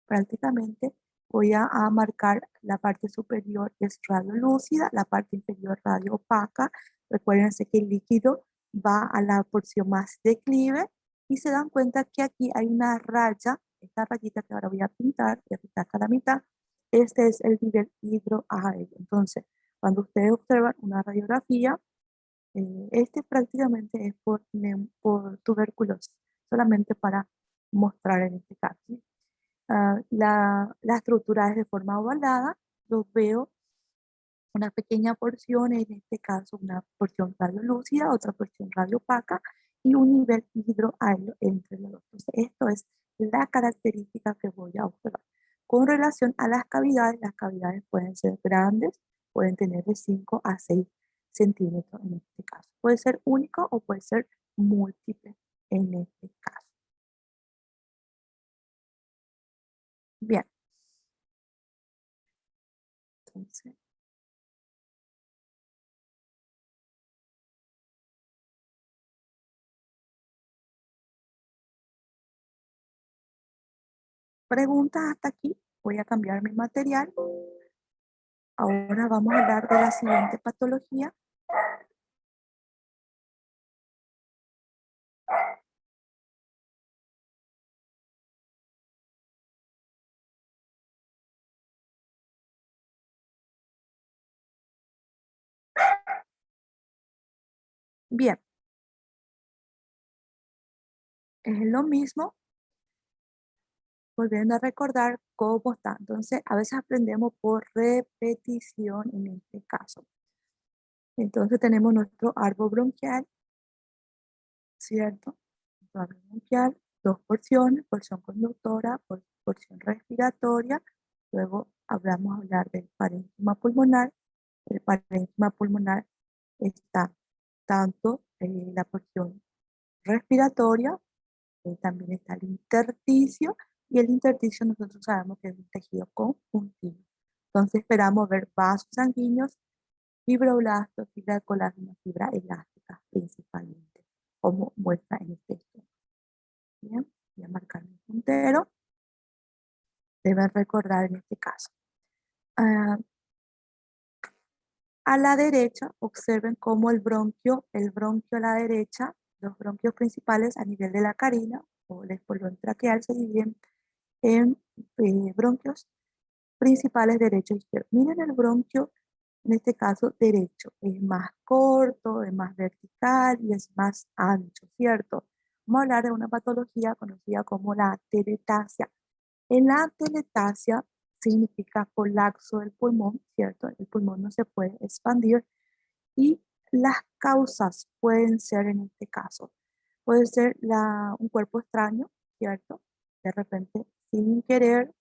prácticamente Voy a marcar la parte superior es radiolúcida, la parte inferior radio opaca. Recuérdense que el líquido va a la porción más declive y se dan cuenta que aquí hay una raya, esta rayita que ahora voy a pintar, que está hasta la mitad. Este es el nivel hidroaéreo. Entonces, cuando ustedes observan una radiografía, este prácticamente es por tuberculosis, solamente para mostrar en este caso. ¿Sí? La estructura es de forma ovalada, yo veo una pequeña porción, en este caso una porción radiolúcida, otra porción radiopaca y un nivel hidroaéreo entre los dos. Entonces, esto es la característica que voy a observar. Con relación a las cavidades pueden ser grandes, pueden tener de 5 a 6 centímetros en este caso. Puede ser único o puede ser múltiple en este caso. Bien. Entonces, preguntas hasta aquí. Voy a cambiar mi material. Ahora vamos a hablar de la siguiente patología. Bien, es lo mismo, volviendo a recordar cómo está. Entonces, a veces aprendemos por repetición en este caso. Entonces, tenemos nuestro árbol bronquial, ¿cierto? Nuestro árbol bronquial, dos porciones, porción conductora, porción respiratoria. Luego vamos a hablar del parénquima pulmonar. El parénquima pulmonar está tanto la porción respiratoria, también está el intersticio, y el intersticio nosotros sabemos que es un tejido conjuntivo. Entonces esperamos ver vasos sanguíneos, fibroblastos, fibra de colágeno, fibra elástica principalmente, como muestra en este estudio. Bien, voy a marcar mi puntero. Deben recordar en este caso. A la derecha, observen cómo el bronquio a la derecha, los bronquios principales a nivel de la carina o el espolón traqueal se dividen en bronquios principales derecho e izquierdo. Miren el bronquio, en este caso derecho, es más corto, es más vertical y es más ancho, ¿cierto? Vamos a hablar de una patología conocida como la teletasia. En la teletasia significa colapso del pulmón, ¿cierto? El pulmón no se puede expandir y las causas pueden ser en este caso, puede ser un cuerpo extraño, ¿cierto? De repente, sin querer,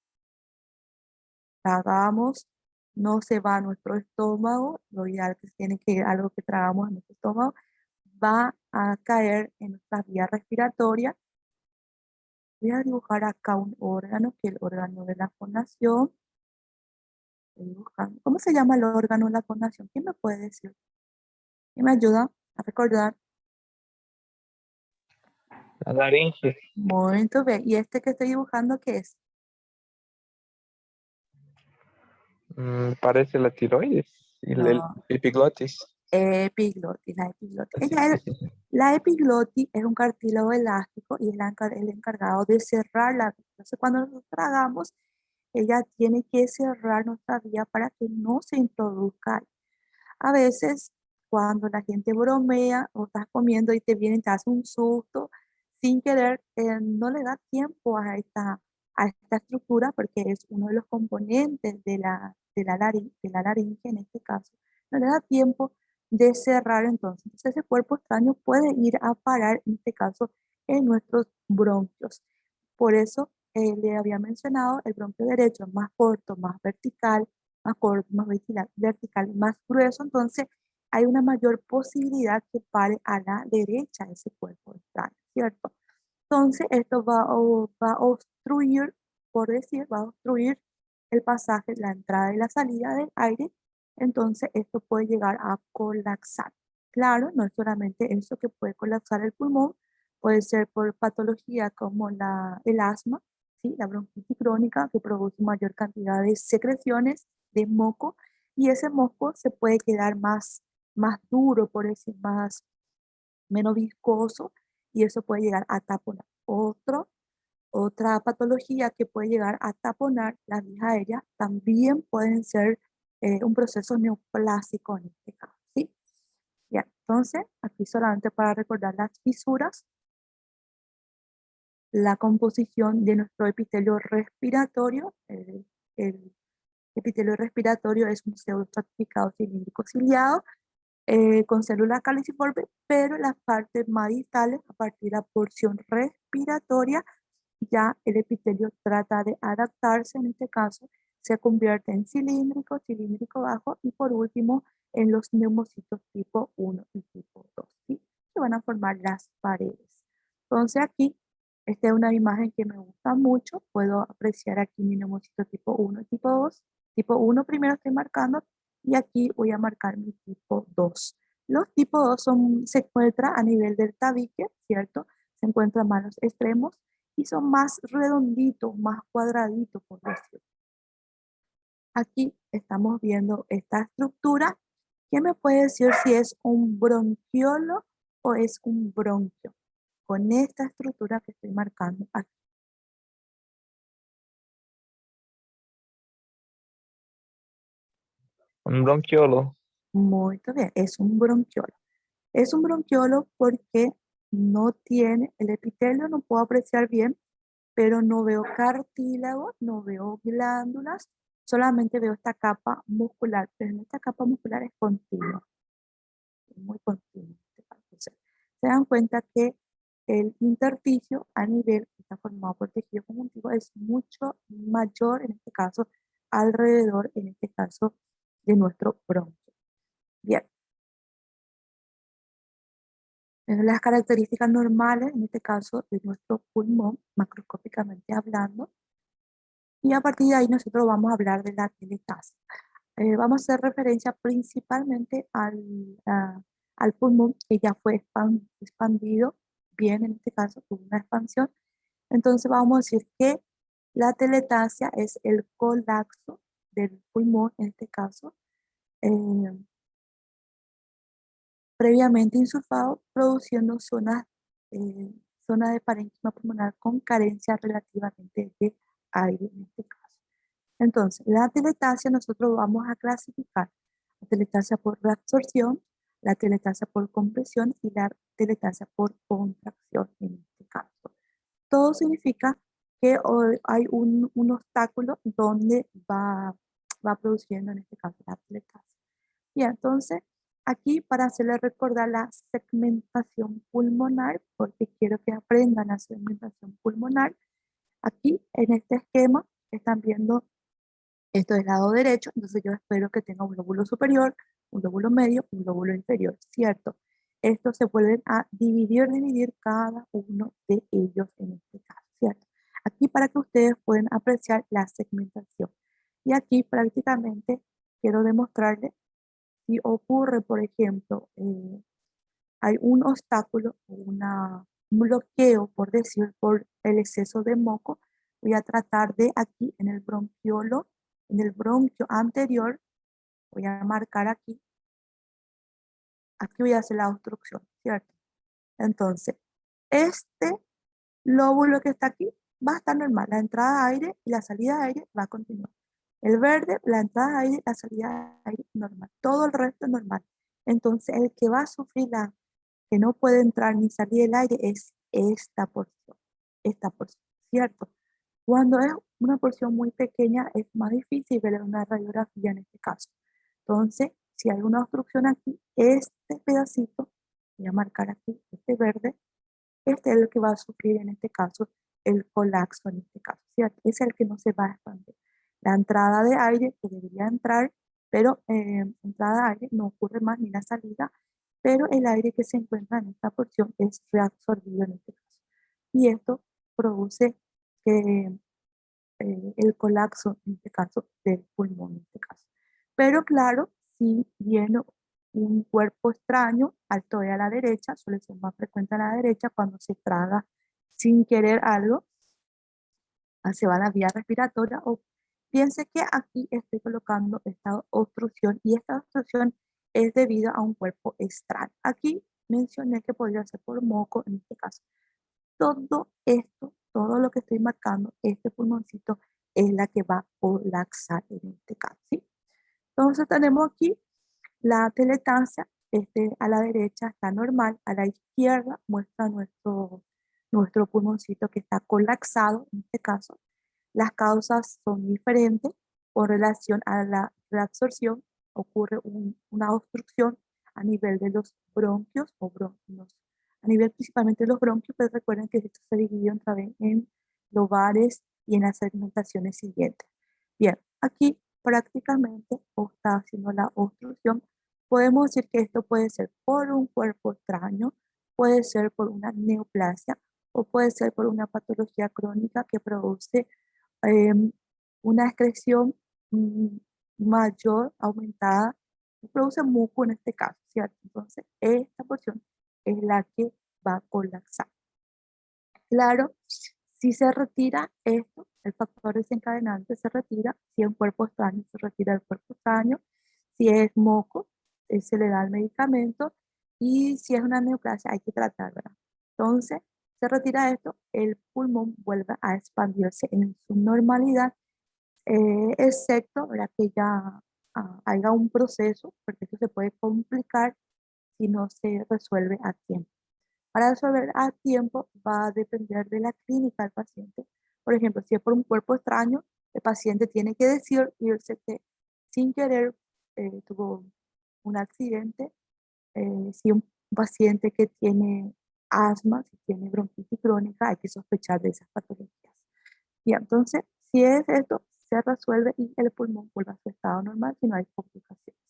tragamos, no se va a nuestro estómago, lo ideal que tiene que ir algo que tragamos en nuestro estómago, va a caer en nuestra vía respiratoria. Voy a dibujar acá un órgano, que es el órgano de la fonación. ¿Cómo se llama el órgano de la fonación? ¿Quién me puede decir? ¿Quién me ayuda a recordar? La laringe. Muy bien. ¿Y este que estoy dibujando qué es? Parece la tiroides y el No, epiglotis. epiglotis, la epiglotis. Sí, Ella sí, es, sí. la epiglotis es un cartílago elástico y es el encargado de cerrar la vía. Entonces, cuando nosotros tragamos, ella tiene que cerrar nuestra vía para que no se introduzca. A veces, cuando la gente bromea o estás comiendo y te viene y te hace un susto, sin querer, no le da tiempo a esta estructura porque es uno de los componentes de la laringe en este caso. No le da tiempo de cerrar entonces. Entonces ese cuerpo extraño puede ir a parar, en este caso, en nuestros bronquios. Por eso le había mencionado el bronquio derecho más corto, más vertical, más corto, más vertical, más grueso, entonces hay una mayor posibilidad que pare a la derecha ese cuerpo extraño, ¿cierto? Entonces esto va a obstruir, por decir, va a obstruir el pasaje, la entrada y la salida del aire, entonces esto puede llegar a colapsar. Claro, no es solamente eso que puede colapsar el pulmón, puede ser por patología como el asma, ¿sí? La bronquitis crónica que produce mayor cantidad de secreciones de moco y ese moco se puede quedar más duro, por decir, menos viscoso y eso puede llegar a taponar. Otra patología que puede llegar a taponar las vías aéreas también pueden ser un proceso neoplásico en este caso, ¿sí? Ya, entonces, aquí solamente para recordar las fisuras, la composición de nuestro epitelio respiratorio. El epitelio respiratorio es un pseudoestratificado cilíndrico ciliado con células caliciformes, pero las partes más distales, a partir de la porción respiratoria, ya el epitelio trata de adaptarse, en este caso se convierte en cilíndrico, cilíndrico bajo y por último en los neumocitos tipo 1 y tipo 2, ¿sí? Que van a formar las paredes. Entonces aquí, esta es una imagen que me gusta mucho, puedo apreciar aquí mi neumocito tipo 1 y tipo 2. Tipo 1 primero estoy marcando y aquí voy a marcar mi tipo 2. Los tipo 2 se encuentran a nivel del tabique, ¿cierto? Se encuentran más los extremos y son más redonditos, más cuadraditos, por decirlo. Aquí estamos viendo esta estructura. ¿Quién me puede decir si es un bronquiolo o es un bronquio? Con esta estructura que estoy marcando aquí. Un bronquiolo. Muy bien, es un bronquiolo. Es un bronquiolo porque no tiene el epitelio, no puedo apreciar bien, pero no veo cartílago, no veo glándulas, solamente veo esta capa muscular, pero esta capa muscular es continua, es muy continua. Entonces, se dan cuenta que el intersticio a nivel que está formado por tejido conjuntivo es mucho mayor, en este caso, alrededor, en este caso, de nuestro bronquio. Bien, las características normales, en este caso, de nuestro pulmón, macroscópicamente hablando, y a partir de ahí nosotros vamos a hablar de la telestasia. Vamos a hacer referencia principalmente al pulmón que ya fue expandido, bien en este caso, tuvo una expansión. Entonces vamos a decir que la telestasia es el colapso del pulmón, en este caso, eh, previamente insulfado, produciendo eh, zonas de parénquima pulmonar con carencia relativamente de aire en este caso. Entonces, la telestasia nosotros vamos a clasificar la telestasia por reabsorción, la telestasia por compresión y la telestasia por contracción en este caso. Todo significa que hay un obstáculo donde va produciendo en este caso la telestasia. Y entonces, aquí para hacerles recordar la segmentación pulmonar, porque quiero que aprendan la segmentación pulmonar, aquí en este esquema están viendo esto es lado derecho, entonces yo espero que tenga un lóbulo superior, un lóbulo medio, un lóbulo inferior, ¿cierto? Estos se vuelven a dividir cada uno de ellos en este caso, ¿cierto? Aquí para que ustedes puedan apreciar la segmentación. Y aquí prácticamente quiero demostrarles si ocurre, por ejemplo, hay un obstáculo, un bloqueo, por decir, por el exceso de moco, voy a tratar de aquí en el bronquiolo, en el bronquio anterior, voy a marcar aquí voy a hacer la obstrucción, ¿cierto? Entonces, este lóbulo que está aquí va a estar normal, la entrada de aire y la salida de aire va a continuar. El verde, la entrada de aire, la salida de aire normal, todo el resto normal. Entonces, el que va a sufrir que no puede entrar ni salir el aire es esta porción, ¿cierto? Cuando es una porción muy pequeña es más difícil ver una radiografía en este caso. Entonces, si hay una obstrucción aquí, este pedacito, voy a marcar aquí, este verde, este es el que va a sufrir en este caso el colapso en este caso, ¿cierto? Es el que no se va a expandir. La entrada de aire que debería entrar, pero entrada de aire no ocurre más ni la salida, pero el aire que se encuentra en esta porción es reabsorbido en este caso. Y esto produce que el colapso, en este caso, del pulmón, en este caso. Pero claro, si viene un cuerpo extraño, alto a la derecha, suele ser más frecuente a la derecha cuando se traga sin querer algo, se va a la vía respiratoria, o piense que aquí estoy colocando esta obstrucción y esta obstrucción es debido a un cuerpo extraño. Aquí mencioné que podría ser por moco en este caso. Todo esto, todo lo que estoy marcando, este pulmoncito es la que va a colapsar en este caso, ¿sí? Entonces tenemos aquí la teletancia, a la derecha está normal, a la izquierda muestra nuestro pulmoncito que está colapsado en este caso. Las causas son diferentes. Con relación a la reabsorción, ocurre una obstrucción a nivel de los bronquios o bronquios, a nivel principalmente de los bronquios, pero recuerden que esto se divide otra vez en lobares y en las segmentaciones siguientes. Bien, aquí prácticamente está haciendo la obstrucción. Podemos decir que esto puede ser por un cuerpo extraño, puede ser por una neoplasia o puede ser por una patología crónica que produce em, una excreción mm, mayor, aumentada, y produce muco en este caso, ¿cierto? Entonces, esta porción es la que va a colapsar. Claro, si se retira esto, el factor desencadenante se retira, si es un cuerpo extraño, se retira el cuerpo extraño, si es moco, se le da el medicamento, y si es una neoplasia, hay que tratarla. Entonces, se retira esto, el pulmón vuelve a expandirse en su normalidad, excepto ¿verdad? Que ya haya un proceso, porque esto se puede complicar si no se resuelve a tiempo. Para resolver a tiempo va a depender de la clínica del paciente. Por ejemplo, si es por un cuerpo extraño, el paciente tiene que irse que sin querer tuvo un accidente. Si un paciente que tiene asma, si tiene bronquitis crónica, hay que sospechar de esas patologías. Y entonces, si es esto, se resuelve y el pulmón vuelve a su estado normal si no hay complicaciones.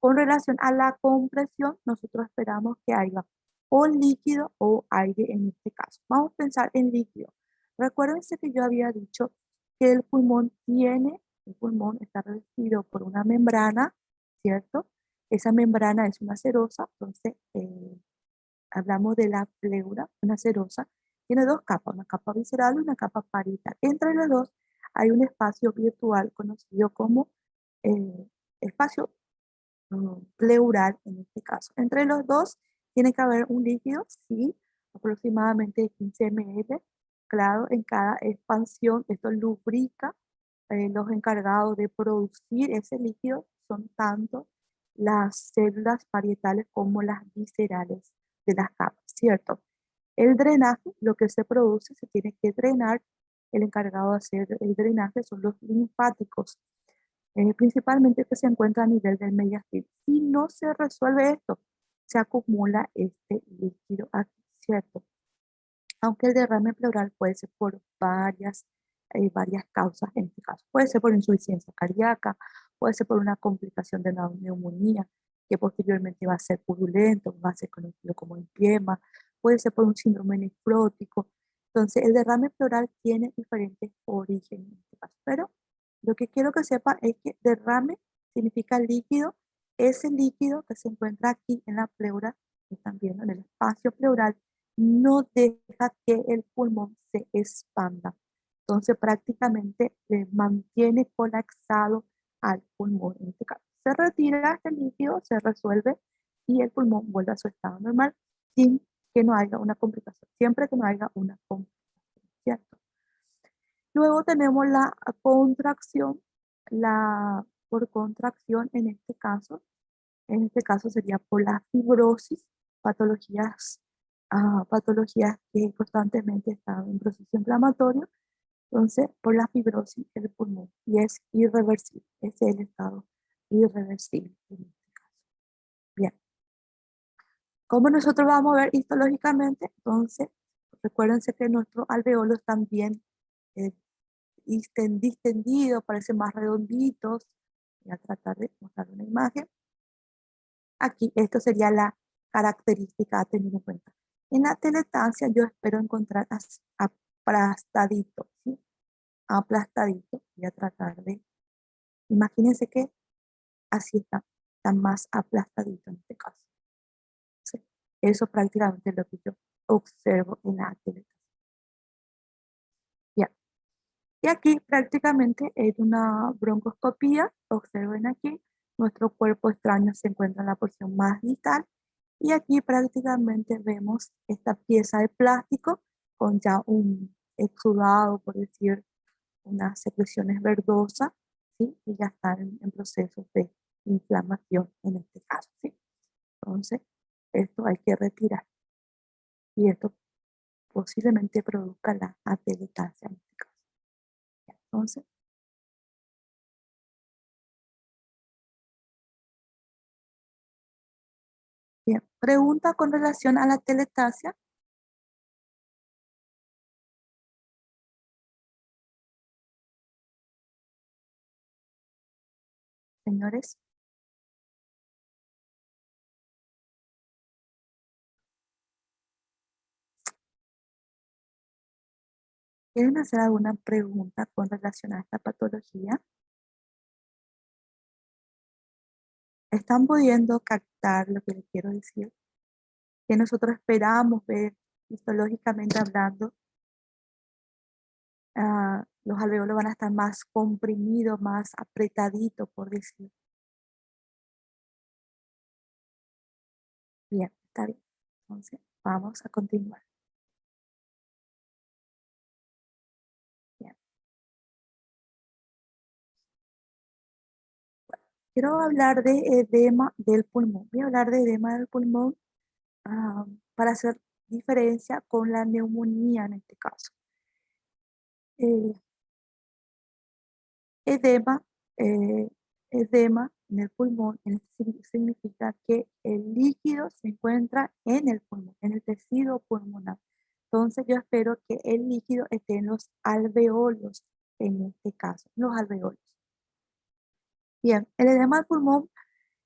Con relación a la compresión, nosotros esperamos que haya o líquido o aire en este caso. Vamos a pensar en líquido. Recuérdense que yo había dicho que el pulmón está revestido por una membrana, ¿cierto? Esa membrana es una serosa, entonces hablamos de la pleura, una serosa. Tiene dos capas, una capa visceral y una capa parietal. Entre los dos hay un espacio virtual conocido como espacio pleural en este caso. Entre los dos tiene que haber un líquido, sí, aproximadamente 15 ml, claro, en cada expansión. Esto lubrica. Los encargados de producir ese líquido son tanto las células parietales como las viscerales de las capas, ¿cierto? El drenaje, lo que se produce, se tiene que drenar. El encargado de hacer el drenaje son los linfáticos, principalmente que se encuentra a nivel del mediastino. Si no se resuelve esto, se acumula este líquido aquí, ¿cierto? Aunque el derrame pleural puede ser por varias causas en este caso. Puede ser por insuficiencia cardíaca, puede ser por una complicación de una neumonía, que posteriormente va a ser purulento, va a ser conocido como empiema, puede ser por un síndrome nefrótico. Entonces, el derrame pleural tiene diferentes orígenes en este caso, pero lo que quiero que sepa es que derrame significa líquido. Ese líquido que se encuentra aquí en la pleura, que están viendo en el espacio pleural, no deja que el pulmón se expanda. Entonces prácticamente mantiene colapsado al pulmón. En este caso, se retira este líquido, se resuelve y el pulmón vuelve a su estado normal sin que no haya una complicación, siempre que no haya una complicación, ¿cierto? Luego tenemos la contracción, por contracción en este caso sería por la fibrosis, patologías, patologías que constantemente están en proceso inflamatorio. Entonces, por la fibrosis del pulmón, y es irreversible, ese es el estado irreversible en este caso. Bien, como nosotros vamos a ver histológicamente, entonces, recuérdense que nuestros alveolos también eh, distendidos, parecen más redonditos. Voy a tratar de mostrar una imagen. Aquí, esto sería la característica a tener en cuenta. En la telestancia yo espero encontrar aplastadito, ¿sí? Aplastadito. Voy a tratar de, imagínense que así está más aplastadito en este caso. ¿Sí? Eso prácticamente es lo que yo observo en la telestancia. Ya. Y aquí prácticamente es una broncoscopía. Observen aquí, nuestro cuerpo extraño se encuentra en la porción más distal. Y aquí prácticamente vemos esta pieza de plástico con ya un exudado, por decir, unas secreciones verdosas, ¿sí? Y ya están en procesos de inflamación en este caso, ¿sí? Entonces, esto hay que retirar. Y esto posiblemente produzca la atelectasia en este caso. Entonces, bien, pregunta con relación a la telestasia. Señores, ¿quieren hacer alguna pregunta con relación a esta patología? ¿Están pudiendo captar lo que les quiero decir? Que nosotros esperamos ver histológicamente hablando, los alveolos van a estar más comprimidos, más apretaditos, por decir. Bien, está bien. Entonces, vamos a continuar. Bien. Quiero hablar de edema del pulmón. Voy a hablar de edema del pulmón para hacer diferencia con la neumonía en este caso. Eh, edema, eh, edema en el pulmón significa que el líquido se encuentra en el pulmón, en el tejido pulmonar. Entonces yo espero que el líquido esté en los alveolos, en este caso, los alveolos. Bien, el edema del pulmón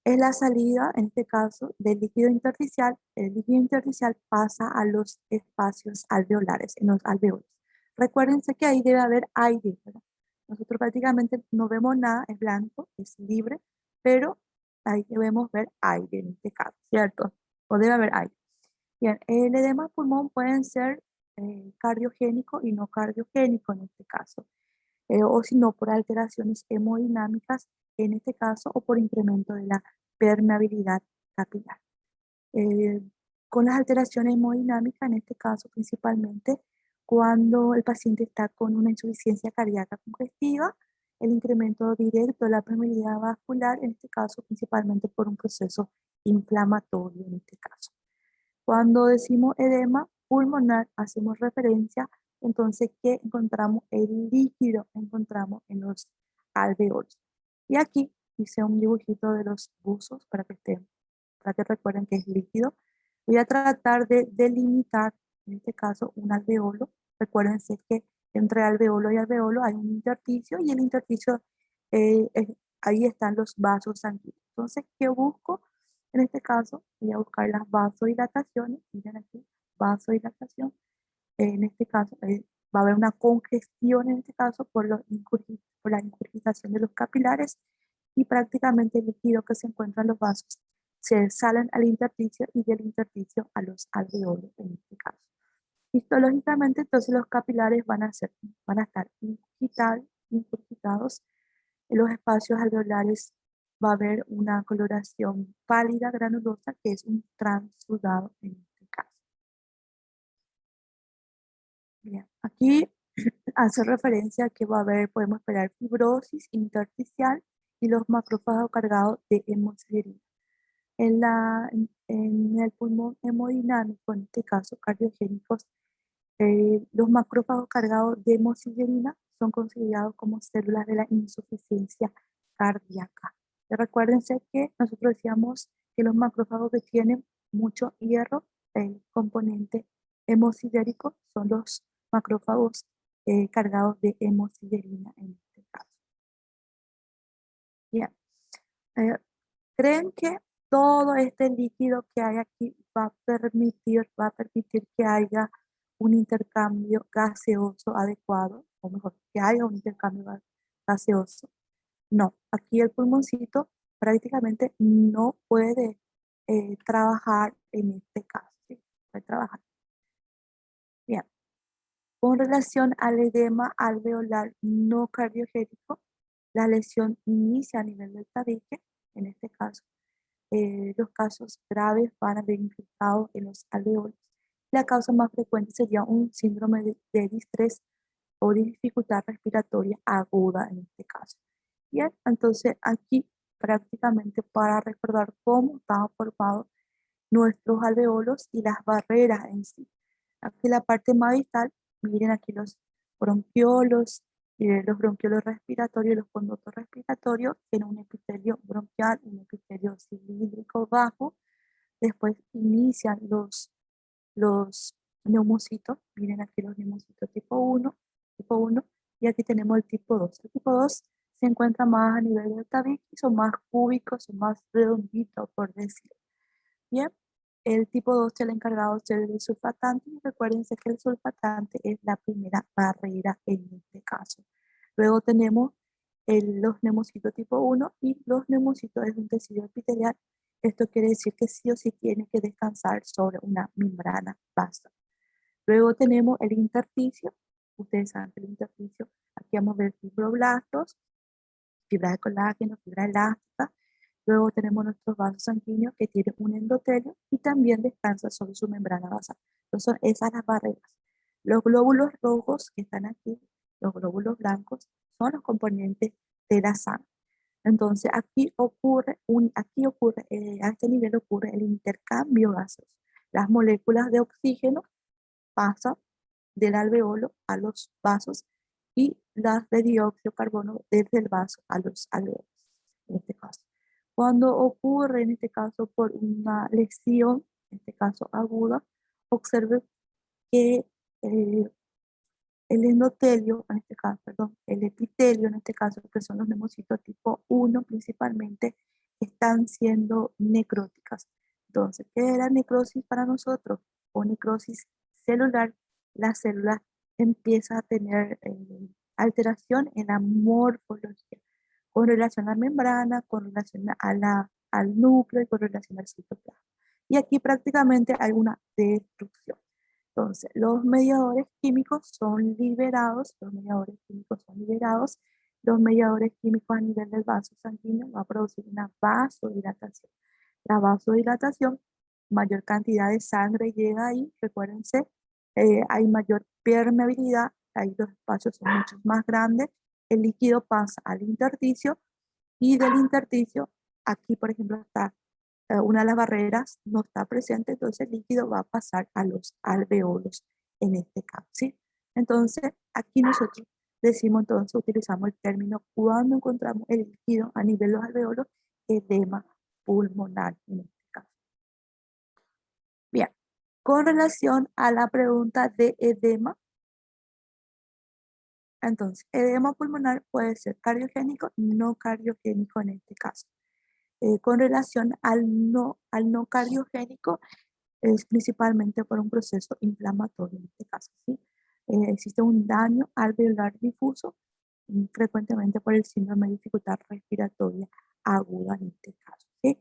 es la salida, en este caso, del líquido intersticial. El líquido intersticial pasa a los espacios alveolares, en los alveolos. Recuérdense que ahí debe haber aire, ¿verdad? Nosotros prácticamente no vemos nada, es blanco, es libre, pero ahí debemos ver aire en este caso, ¿cierto? O debe haber aire. Bien, el edema del pulmón pueden ser cardiogénico y no cardiogénico en este caso, o si no por alteraciones hemodinámicas en este caso, o por incremento de la permeabilidad capilar. Eh, con las alteraciones hemodinámicas, en este caso principalmente cuando el paciente está con una insuficiencia cardíaca congestiva, el incremento directo de la permeabilidad vascular, en este caso principalmente por un proceso inflamatorio en este caso. Cuando decimos edema pulmonar, hacemos referencia entonces que encontramos el líquido, encontramos en los alveolos. Y aquí hice un dibujito de los buzos para que recuerden que es líquido. Voy a tratar de delimitar, en este caso, un alveolo. Recuérdense que entre alveolo y alveolo hay un intersticio y el intersticio, ahí están los vasos sanguíneos. Entonces, ¿qué busco? En este caso, voy a buscar las vasodilataciones. Miren aquí, vasodilatación. En este caso, va a haber una congestión, en este caso, por la ingurgitación de los capilares y prácticamente el líquido que se encuentra en los vasos se salen al intersticio y del intersticio a los alveolos, en este caso. Histológicamente, entonces los capilares van a estar ingurgitados. En los espacios alveolares va a haber una coloración pálida granulosa que es un transudado en este caso. Bien, aquí hace referencia a que va a haber, podemos esperar fibrosis intersticial y los macrófagos cargados de hemosiderina. En el pulmón hemodinámico, en este caso cardiogénicos, los macrófagos cargados de hemosiderina son considerados como células de la insuficiencia cardíaca. Y recuérdense que nosotros decíamos que los macrófagos que tienen mucho hierro, el componente hemosidérico, son los macrófagos cargados de hemosiderina en este caso. Bien. Eh, ¿Creen que todo este líquido que hay aquí va a permitir que haya un intercambio gaseoso adecuado? O mejor, que haya un intercambio gaseoso. No, aquí el pulmoncito prácticamente no puede trabajar en este caso, ¿sí? Puede trabajar. Bien, Con relación al edema alveolar no cardiogénico, la lesión inicia a nivel del tabique, en este caso. Los casos graves van a ver infiltrados en los alveolos. La causa más frecuente sería un síndrome de distrés o dificultad respiratoria aguda en este caso. Bien, entonces aquí prácticamente para recordar cómo estaban formados nuestros alveolos y las barreras en sí. Aquí la parte más distal, miren aquí los bronquiolos, los bronquiolos respiratorios y los conductos respiratorios, tienen un epitelio bronquial, un epitelio cilíndrico bajo. Después inician los neumocitos, miren aquí los neumocitos tipo 1, y aquí tenemos el tipo 2. El tipo 2 se encuentra más a nivel del tabique y son más cúbicos, son más redonditos, por decir. Bien, el tipo 2 es el encargado de ser el sulfatante, y recuérdense que el sulfatante es la primera barrera en este caso. Luego tenemos los neumocitos tipo 1 y los neumocitos es un tejido epitelial. Esto quiere decir que sí o sí tiene que descansar sobre una membrana basa. Luego tenemos el intersticio. Ustedes saben que el intersticio, aquí vamos a ver fibroblastos, fibra de colágeno, fibra elástica. Luego tenemos nuestros vasos sanguíneos que tienen un endotelio y también descansan sobre su membrana basal. Entonces, esas son las barreras. Los glóbulos rojos que están aquí, los glóbulos blancos, son los componentes de la sangre. Entonces, a este nivel ocurre el intercambio gaseoso. Las moléculas de oxígeno pasan del alveolo a los vasos y las de dióxido de carbono desde el vaso a los alveolos, en este caso. Cuando ocurre, en este caso, por una lesión, en este caso aguda, observe que eh, el endotelio, en este caso, perdón, el epitelio, en este caso, que son los neumocitos tipo 1 principalmente, están siendo necróticas. Entonces, ¿qué es la necrosis para nosotros? O necrosis celular, la célula empieza a tener alteración en la morfología, con relación a la membrana, con relación al núcleo y con relación al citoplasma. Y aquí prácticamente hay una destrucción. Entonces, los mediadores químicos son liberados, los mediadores químicos a nivel del vaso sanguíneo va a producir una vasodilatación. La vasodilatación, mayor cantidad de sangre llega ahí, recuérdense, hay mayor permeabilidad, ahí los espacios son mucho más grandes, el líquido pasa al intersticio y del intersticio, aquí por ejemplo está una de las barreras no está presente, entonces el líquido va a pasar a los alveolos en este caso, ¿sí? Entonces, aquí nosotros decimos, entonces, utilizamos el término cuando encontramos el líquido a nivel de los alveolos, edema pulmonar en este caso. Bien, con relación a la pregunta de edema, entonces, edema pulmonar puede ser cardiogénico, no cardiogénico en este caso. Con relación al no cardiogénico, es principalmente por un proceso inflamatorio en este caso, ¿sí? Existe un daño alveolar difuso, frecuentemente por el síndrome de dificultad respiratoria aguda en este caso, ¿sí?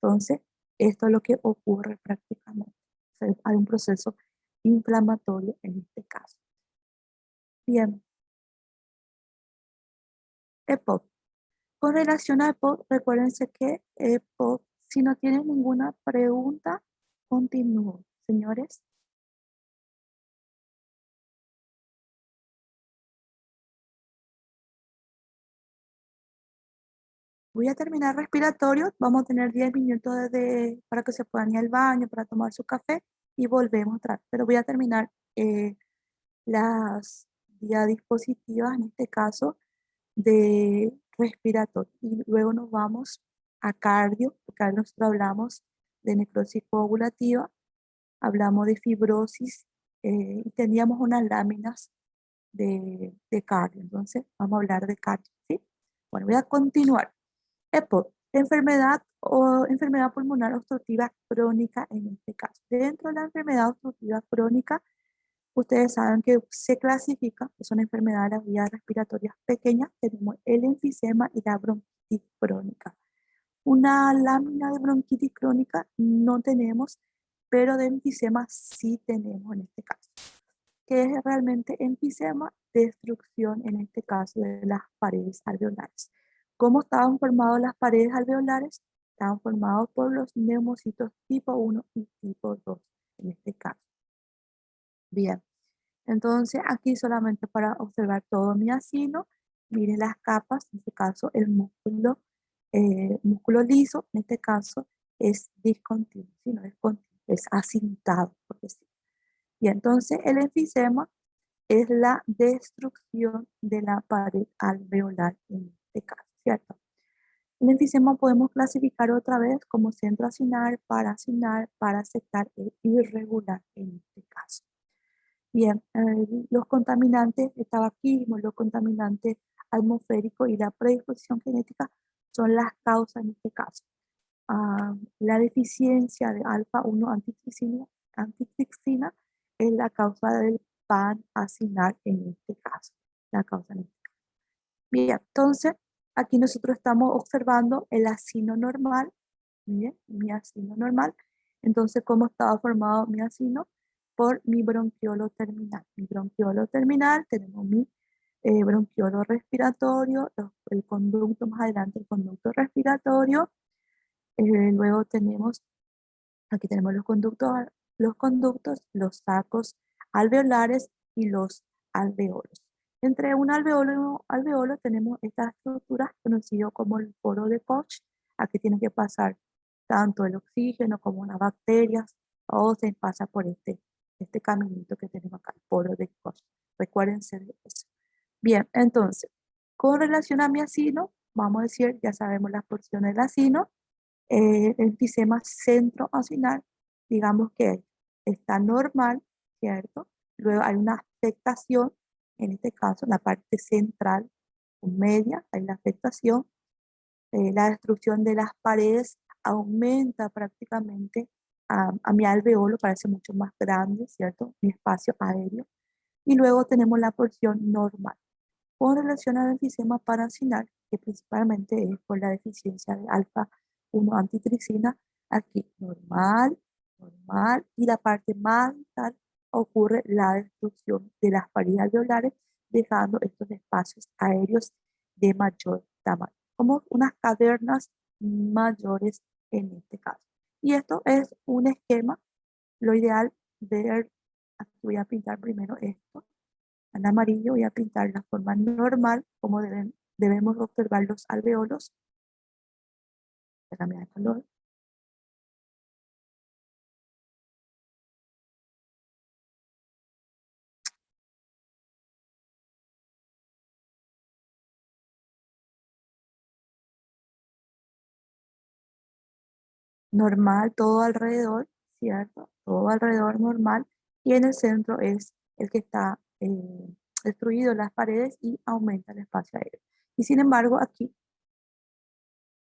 Entonces, esto es lo que ocurre prácticamente. O sea, hay un proceso inflamatorio en este caso. Bien, EPOC. Con relación a EPOC, recuérdense que EPOC, si no tienen ninguna pregunta, continúo, señores. Voy a terminar respiratorio, vamos a tener 10 minutos para que se puedan ir al baño, para tomar su café y volvemos atrás. Pero voy a terminar las diapositivas, en este caso, de respiratorio. Y luego nos vamos a cardio, porque ahora nosotros hablamos de necrosis coagulativa, hablamos de fibrosis y teníamos unas láminas de cardio. Entonces, vamos a hablar de cardio, ¿sí? Bueno, voy a continuar. EPOC, enfermedad pulmonar obstructiva crónica en este caso. Dentro de la enfermedad obstructiva crónica, ustedes saben que se clasifica, es una enfermedad de las vías respiratorias pequeñas, tenemos el enfisema y la bronquitis crónica. Una lámina de bronquitis crónica no tenemos, pero de enfisema sí tenemos en este caso. ¿qué es realmente enfisema? Destrucción, en este caso, de las paredes alveolares. ¿Cómo estaban formadas las paredes alveolares? Estaban formados por los neumocitos tipo 1 y tipo 2, en este caso. Bien, entonces aquí solamente para observar todo mi acino, miren las capas, en este caso el músculo liso, en este caso es discontinuo, si no es continuo, es acintado, por decirlo. Y entonces el enfisema es la destrucción de la pared alveolar en este caso, ¿cierto? El enfisema podemos clasificar otra vez como centro acinar, parasectar e irregular en este caso. Bien, los contaminantes de tabaquismo, los contaminantes atmosféricos y la predisposición genética son las causas en este caso. La deficiencia de alfa-1 antitripsina es la causa del pan-acinar en este caso. La causa en este caso. Bien, entonces aquí nosotros estamos observando el acino normal. Miren, mi acino normal. Entonces, ¿cómo estaba formado mi acino? Por mi bronquiolo terminal. Mi bronquiolo terminal, tenemos mi bronquiolo respiratorio, el conducto más adelante, el conducto respiratorio. Luego tenemos, aquí tenemos los sacos alveolares y los alveolos. Entre un alveolo y un alveolo tenemos estas estructuras conocidas como el poro de Koch. Aquí tiene que pasar tanto el oxígeno como las bacterias, o se pasa por este caminito que tenemos acá, el poro de Koch. Recuérdense de eso. Bien, entonces, con relación a mi acino, vamos a decir, ya sabemos las porciones del acino, el enfisema centroacinar, digamos que está normal, ¿cierto? Luego hay una afectación, en este caso, en la parte central o media, hay la afectación, la destrucción de las paredes aumenta prácticamente a mi alveolo, parece mucho más grande, ¿cierto? Mi espacio aéreo. Y luego tenemos la porción normal. Con relación al enfisema paracinal, que principalmente es por la deficiencia de alfa-1 antitripsina, aquí normal, normal, y la parte más vital ocurre la destrucción de las paredes alveolares, dejando estos espacios aéreos de mayor tamaño, como unas cavernas mayores en este caso. Y esto es un esquema, lo ideal ver, aquí voy a pintar primero esto, en amarillo voy a pintar la forma normal, como debemos observar los alveolos. Voy a cambiar de color. Normal, todo alrededor, ¿cierto? Todo alrededor normal. Y en el centro es el que está destruido las paredes y aumenta el espacio aéreo. Y sin embargo, aquí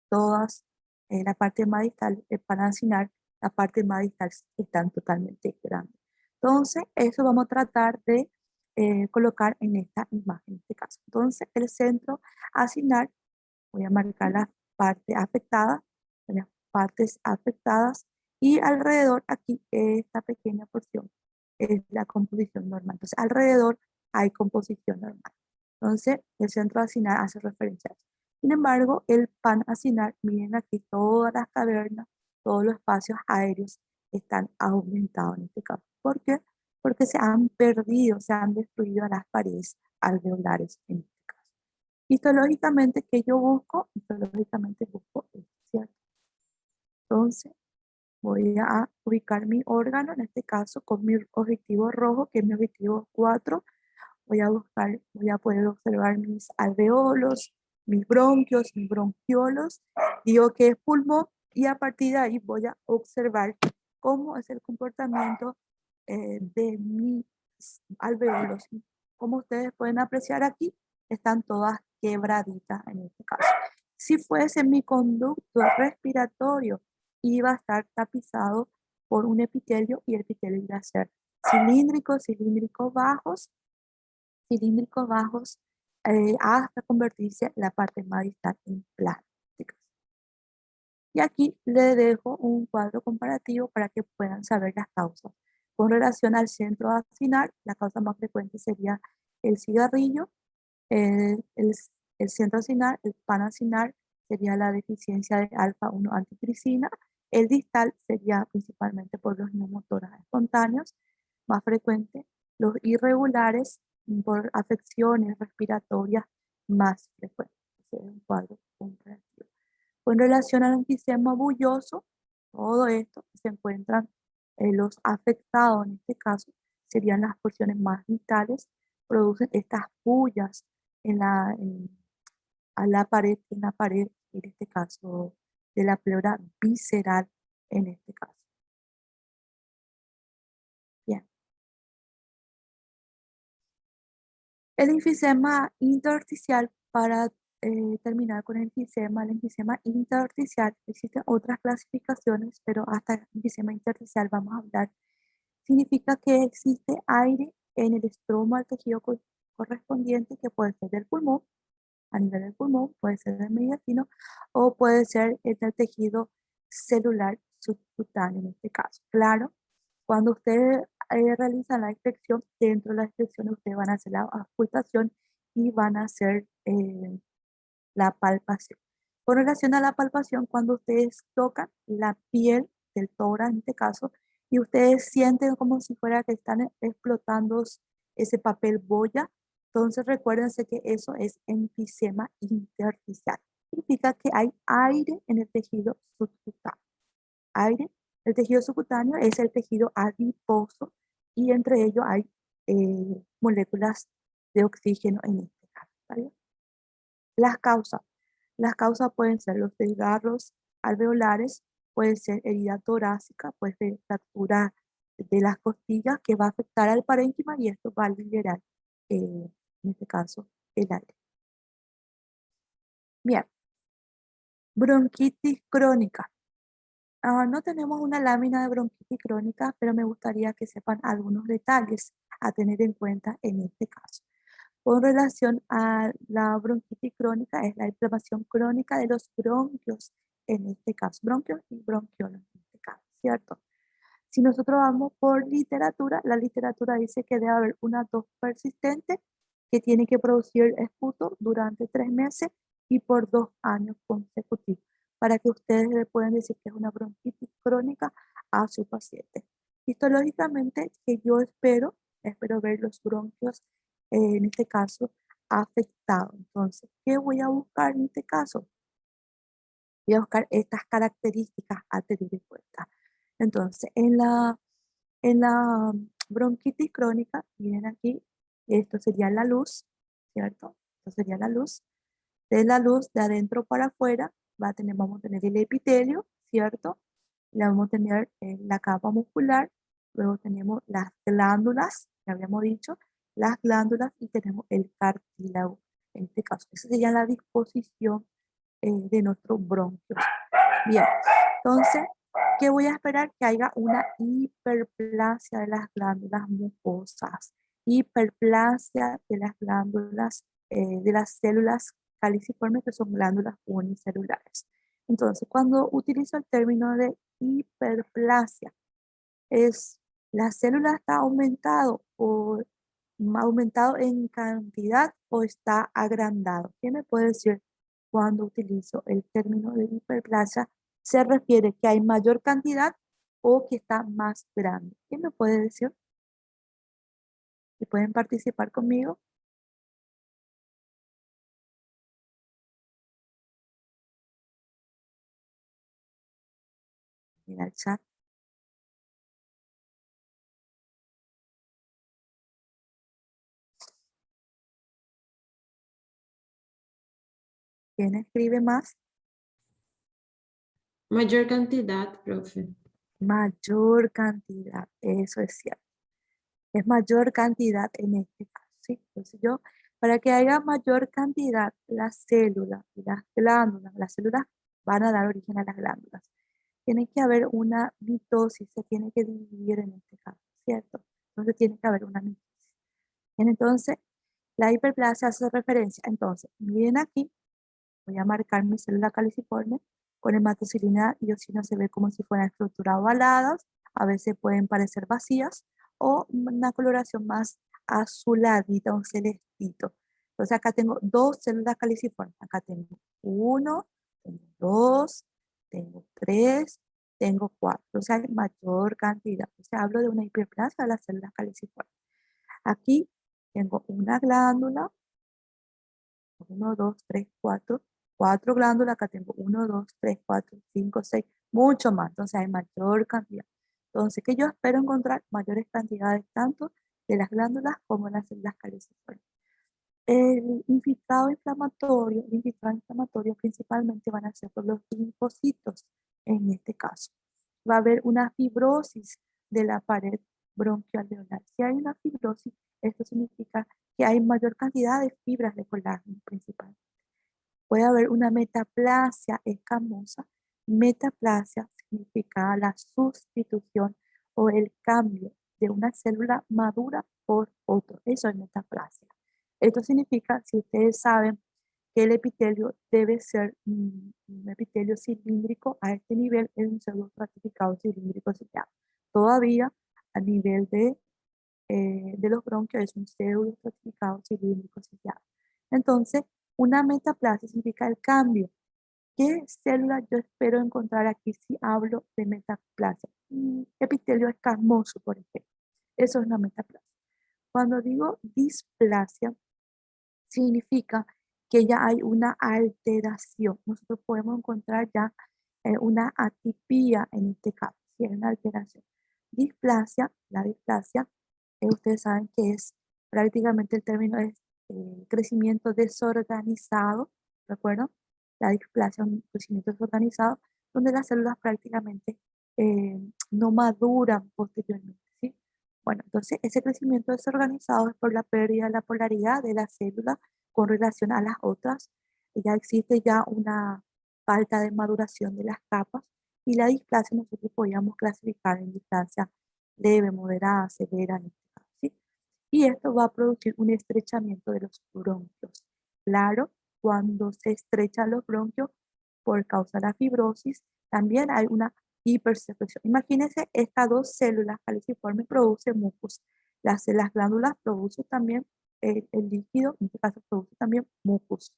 todas, la parte más distal, para asignar, la parte más distal están totalmente grandes. Entonces, eso vamos a tratar de colocar en esta imagen, en este caso. Entonces, el centro asignar, voy a marcar las partes afectadas y alrededor aquí, esta pequeña porción es la composición normal. Entonces, alrededor hay composición normal. Entonces, el centro asignar hace referencia a eso. Sin embargo, el pan acinar, miren aquí todas las cavernas, todos los espacios aéreos están aumentados en este caso. ¿Por qué? Porque se han perdido, se han destruido las paredes alveolares en este caso. Histológicamente, ¿qué yo busco? Histológicamente busco esto, ¿cierto? Entonces, voy a ubicar mi órgano, en este caso con mi objetivo rojo, que es mi objetivo 4. Voy a poder observar mis alveolos, mis bronquios, mis bronquiolos, digo que es pulmón, y a partir de ahí voy a observar cómo es el comportamiento de mis alveolos. Como ustedes pueden apreciar aquí, están todas quebraditas en este caso. Si fuese mi conducto respiratorio, iba a estar tapizado por un epitelio, y el epitelio iba a ser cilíndricos bajos, hasta convertirse la parte más distal en plásticas. Y aquí le dejo un cuadro comparativo para que puedan saber las causas Con relación al centro acinar, la causa más frecuente sería el cigarrillo, el, el centro acinar, el panacinar sería la deficiencia de alfa-1 antitricina. El distal sería principalmente por los neumotoras espontáneos, más frecuente. Los irregulares por afecciones respiratorias más frecuentes. Es un cuadro comparativo. Con relación al enfisema bulloso, todo esto se encuentran los afectados, en este caso, serían las porciones más vitales, producen estas bullas a la pared, en la pared, en este caso, de la pleura visceral, en este caso. Bien. El enfisema intersticial, para terminar con el enfisema intersticial, existen otras clasificaciones, pero hasta el enfisema intersticial vamos a hablar. Significa que existe aire en el estromo al tejido correspondiente, que puede ser del pulmón, a nivel del pulmón, puede ser del mediastino, o puede ser en el tejido celular subcutáneo en este caso. Claro, cuando ustedes realizan la inspección, dentro de la inspección ustedes van a hacer la auscultación y van a hacer la palpación. Con relación a la palpación, cuando ustedes tocan la piel del tórax en este caso, y ustedes sienten como si fuera que están explotando ese papel boya, entonces recuérdense que eso es enfisema intersticial. Significa que hay aire en el tejido subcutáneo. Aire, el tejido subcutáneo es el tejido adiposo y entre ellos hay moléculas de oxígeno en este caso. ¿Vale? Las causas. Las causas pueden ser los desgarros alveolares, puede ser herida torácica, puede ser fractura de las costillas que va a afectar al parénquima y esto va a liberar, en este caso, el aire. Bien, bronquitis crónica. No tenemos una lámina de bronquitis crónica, pero me gustaría que sepan algunos detalles a tener en cuenta en este caso. Con relación a la bronquitis crónica, es la inflamación crónica de los bronquios, en este caso, bronquios y bronquiolos, en este caso, ¿cierto? Si nosotros vamos por literatura, la literatura dice que debe haber una tos persistente que tiene que producir esputo durante 3 meses y por 2 años consecutivos, para que ustedes le puedan decir que es una bronquitis crónica a su paciente. Histológicamente, que yo espero ver los bronquios, en este caso, afectados. Entonces, ¿qué voy a buscar en este caso? Voy a buscar estas características a tener en cuenta. Entonces, en la bronquitis crónica, miren aquí, esto sería la luz, ¿cierto? Esto sería la luz. De la luz de adentro para afuera, vamos a tener el epitelio, ¿cierto? Le vamos a tener la capa muscular, luego tenemos las glándulas, ya habíamos dicho, las glándulas y tenemos el cartílago. En este caso, esa sería la disposición de nuestros bronquios. Bien, entonces, ¿qué voy a esperar? Que haya una hiperplasia de las glándulas mucosas, hiperplasia de las glándulas, de las células caliciformes, que son glándulas unicelulares. Entonces, cuando utilizo el término de hiperplasia, es la célula está aumentado en cantidad o está agrandado. ¿Qué me puede decir cuando utilizo el término de hiperplasia? Se refiere que hay mayor cantidad o que está más grande. ¿Qué me puede decir? ¿Y pueden participar conmigo? Mira el chat. ¿Quién escribe más? Mayor cantidad, profe. Mayor cantidad, eso es cierto. Es mayor cantidad en este caso, ¿sí? Entonces para que haya mayor cantidad, las células y las células van a dar origen a las glándulas. Tiene que haber una mitosis, se tiene que dividir en este caso, ¿cierto? Entonces tiene que haber una mitosis. Entonces, la hiperplasia hace referencia. Entonces, miren aquí, voy a marcar mi célula caliciforme con hematocilina y eosina, se ve como si fueran estructuras ovaladas, A veces pueden parecer vacías o una coloración más azuladita, un celestito. Entonces acá tengo dos células caliciformes. Acá tengo uno, tengo dos, tengo tres, tengo cuatro. O sea, hay mayor cantidad. O sea, hablo de una hiperplasia de las células caliciformes. Aquí tengo una glándula, uno, dos, tres, cuatro. Cuatro glándulas, acá tengo uno, dos, tres, cuatro, cinco, seis, mucho más. Entonces hay mayor cantidad. Entonces, ¿qué yo espero encontrar? Mayores cantidades tanto de las glándulas como de las células caliciformes. El infiltrado inflamatorio principalmente van a ser por los linfocitos en este caso. Va a haber una fibrosis de la pared bronquialveolar. Si hay una fibrosis, esto significa que hay mayor cantidad de fibras de colágeno principal. Puede haber una metaplasia escamosa. Metaplasia significa la sustitución o el cambio de una célula madura por otro. Eso es metaplasia. Esto significa, si ustedes saben, que el epitelio debe ser un epitelio cilíndrico a este nivel, es un pseudoestratificado cilíndrico ciliado. Todavía a nivel de los bronquios es un pseudoestratificado cilíndrico ciliado. Entonces, una metaplasia significa el cambio. ¿Qué célula yo espero encontrar aquí si hablo de metaplasia? Epitelio escamoso, por ejemplo. Eso es una metaplasia. Cuando digo displasia, significa que ya hay una alteración. Nosotros podemos encontrar ya una atipía en este caso, si hay una alteración. Displasia, la displasia, ustedes saben que es prácticamente el término es crecimiento desorganizado, ¿de acuerdo? La displasia es un crecimiento desorganizado donde las células prácticamente no maduran posteriormente, ¿sí? Bueno, entonces ese crecimiento desorganizado es por la pérdida de la polaridad de la célula con relación a las otras. Ya existe ya una falta de maduración de las capas y la displasia nosotros podríamos clasificar en displasia leve, moderada, severa, en este caso, ¿sí? Y esto va a producir un estrechamiento de los bronquios. Claro, cuando se estrechan los bronquios por causa de la fibrosis, también hay una hipersecreción. Imagínense, estas dos células caliciformes producen mucus. Las glándulas producen también el líquido, en este caso produce también mucus.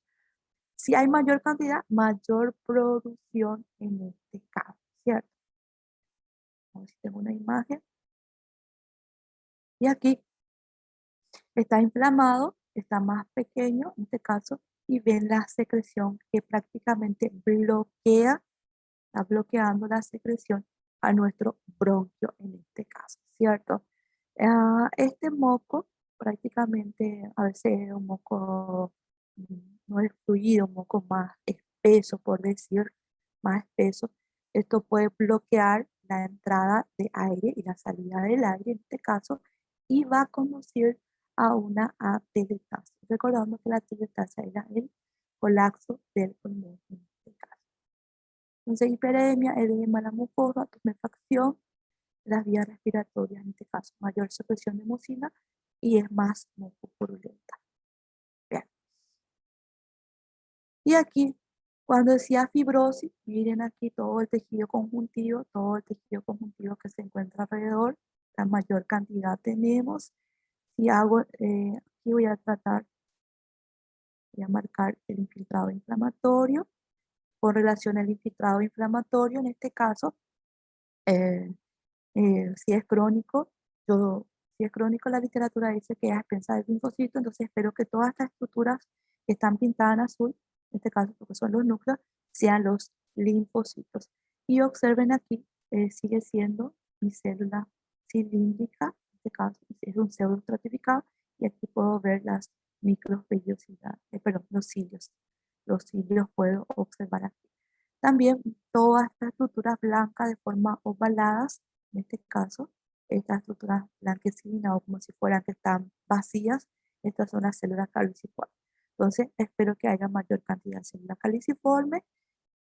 Si hay mayor cantidad, mayor producción en este caso, ¿cierto? A ver si tengo una imagen. Y aquí está inflamado, está más pequeño en este caso, y ven la secreción que prácticamente bloquea, está bloqueando la secreción a nuestro bronquio en este caso, ¿cierto? Este moco prácticamente a veces es un moco, no es fluido, un moco más espeso, por decir, más espeso. Esto puede bloquear la entrada de aire y la salida del aire en este caso y va a conducir a una atelectasia. Recordando que la atelectasia era el colapso del pulmón en este caso. Entonces, hiperemia, edema, la mucosa, tumefacción, las vías respiratorias, en este caso, mayor secreción de mucina y es más mucopurulenta. Bien. Y aquí, cuando decía fibrosis, miren aquí todo el tejido conjuntivo que se encuentra alrededor, la mayor cantidad tenemos. Si hago, aquí voy a tratar, voy a marcar el infiltrado inflamatorio. Con relación al infiltrado inflamatorio, en este caso, eh, si es crónico, si es crónico, la literatura dice que es a expensas del linfocito, entonces espero que todas estas estructuras que están pintadas en azul, en este caso porque son los núcleos, sean los linfocitos. Y observen aquí, sigue siendo mi célula cilíndrica, en este caso es un pseudoestratificado, y aquí puedo ver las microvellosidades, perdón, los cilios. Los cilios puedo observar aquí. También todas estas estructuras blancas de forma ovaladas, en este caso, estas estructuras blanquecinas o como si fueran que están vacías, estas son las células caliciformes. Entonces, espero que haya mayor cantidad de células caliciformes.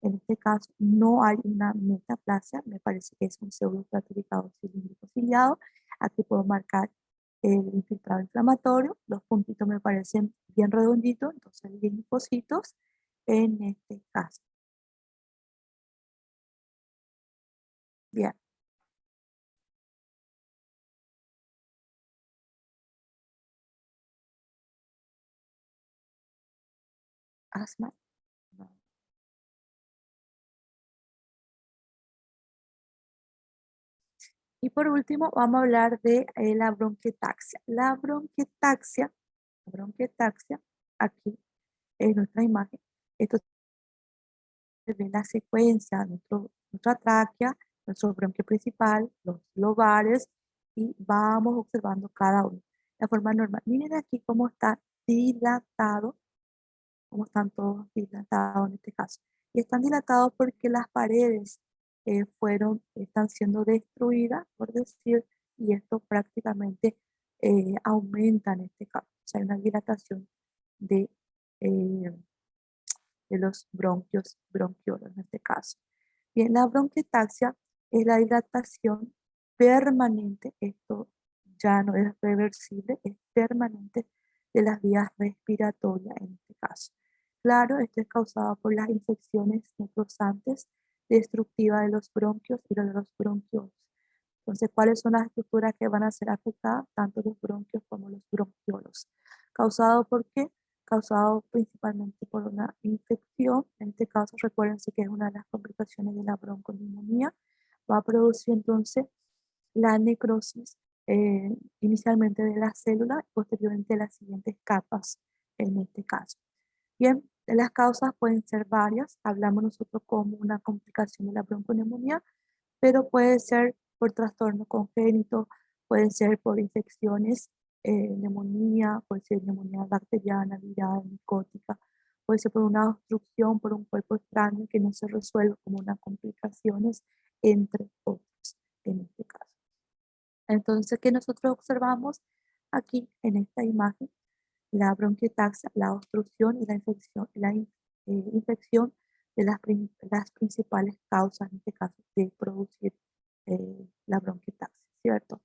En este caso, no hay una metaplasia, me parece que es un pseudoestratificado cilíndrico ciliado. Aquí puedo marcar el infiltrado inflamatorio, los puntitos me parecen bien redonditos, entonces linfocitos en este caso. Bien. asma. No. Y por último, vamos a hablar de la bronquiectasia. La bronquiectasia, aquí en nuestra imagen, esto se ve la secuencia, nuestra tráquea, nuestro bronquio principal, los lobares, y vamos observando cada uno de forma normal. Miren aquí cómo está dilatado, cómo están todos dilatados en este caso. Y están dilatados porque las paredes están siendo destruidas, por decir, y esto prácticamente aumenta en este caso. O sea, hay una dilatación de, eh, de los bronquiolos en este caso. Bien, la bronquiectasia es la dilatación permanente, esto ya no es reversible, es permanente de las vías respiratorias en este caso. Claro, esto es causado por las infecciones necrosantes destructivas de los bronquios y de los bronquiolos. Entonces, ¿cuáles son las estructuras que van a ser afectadas? Tanto los bronquios como los bronquiolos. ¿Causado por qué? Causado principalmente por una infección. En este caso, recuérdense que es una de las complicaciones de la bronconeumonía. Va a producir entonces la necrosis inicialmente de la célula y posteriormente de las siguientes capas en este caso. Bien, las causas pueden ser varias. Hablamos nosotros como una complicación de la bronconeumonía, pero puede ser por trastorno congénito, puede ser por infecciones, neumonía, puede ser neumonía bacteriana, viral, micótica, puede ser por una obstrucción, por un cuerpo extraño que no se resuelve como una complicaciones, entre otros en este caso. Entonces, ¿qué nosotros observamos aquí en esta imagen? La bronquiectasia, la obstrucción y infección de las principales causas, en este caso, de producir la bronquiectasia, ¿cierto?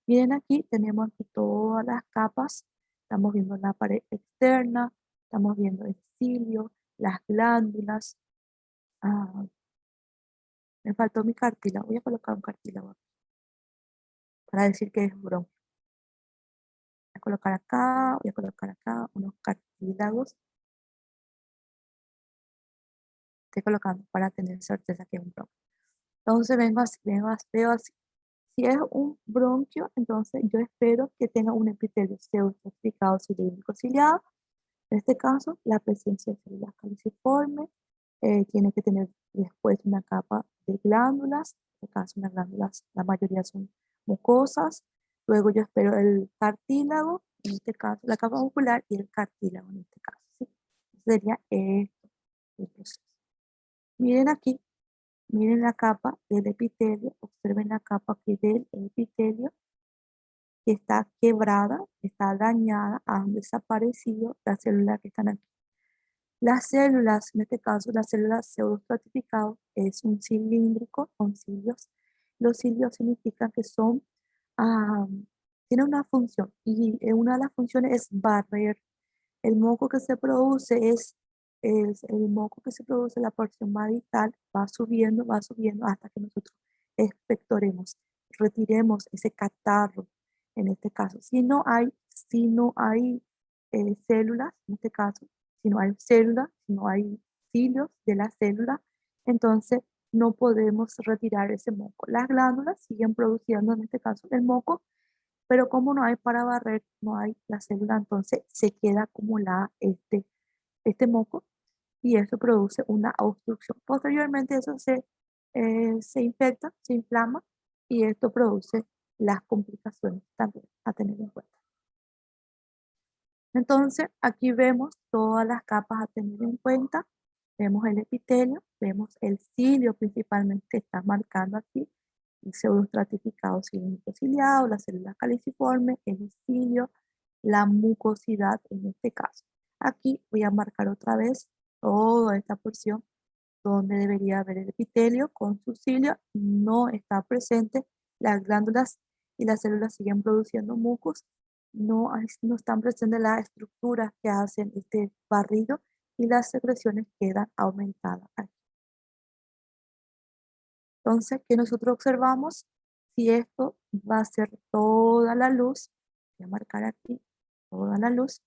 Miren aquí, tenemos aquí todas las capas, estamos viendo la pared externa, estamos viendo el cilio, las glándulas. Me faltó mi cartílago, voy a colocar un cartílago aquí, para decir que es bronquio. Voy a colocar acá unos cartílagos. Estoy colocando para tener certeza que es un bronquio. Entonces veo así. Si es un bronquio, entonces yo espero que tenga un epitelio pseudoestratificado cilíndrico ciliado. En este caso, la presencia de células caliciformes tiene que tener después una capa de glándulas. En este caso, las glándulas, la mayoría son mucosas. Luego yo espero el cartílago, en este caso, la capa muscular y el cartílago en este caso. ¿Sí? Sería esto el proceso. Miren aquí, miren la capa del epitelio, observen la capa aquí del epitelio que está quebrada, está dañada, han desaparecido las células que están aquí. Las células, en este caso, las células pseudoestratificadas, es un cilíndrico con cilios. Los cilios significan que son, ah, tienen una función y una de las funciones es barrer. El moco que se produce es el moco que se produce, la porción más distal, va subiendo hasta que nosotros expectoremos, retiremos ese catarro, en este caso. Si no hay células, en este caso, si no hay cilios de la célula, entonces no podemos retirar ese moco. Las glándulas siguen produciendo, en este caso, el moco, pero como no hay para barrer, no hay la célula, entonces se queda acumulada este moco y eso produce una obstrucción. Posteriormente eso se infecta, se inflama y esto produce las complicaciones también a tener en cuenta. Entonces aquí vemos todas las capas a tener en cuenta. Vemos el epitelio, vemos el cilio principalmente que está marcando aquí, el pseudoestratificado cilíndrico ciliado, las células caliciformes, el cilio, la mucosidad en este caso. Aquí voy a marcar otra vez toda esta porción donde debería haber el epitelio con su cilio, no está presente, las glándulas y las células siguen produciendo mucos, no están presentes las estructuras que hacen este barrido y las secreciones quedan aumentadas aquí. Entonces, ¿qué nosotros observamos? Si esto va a ser toda la luz, voy a marcar aquí toda la luz,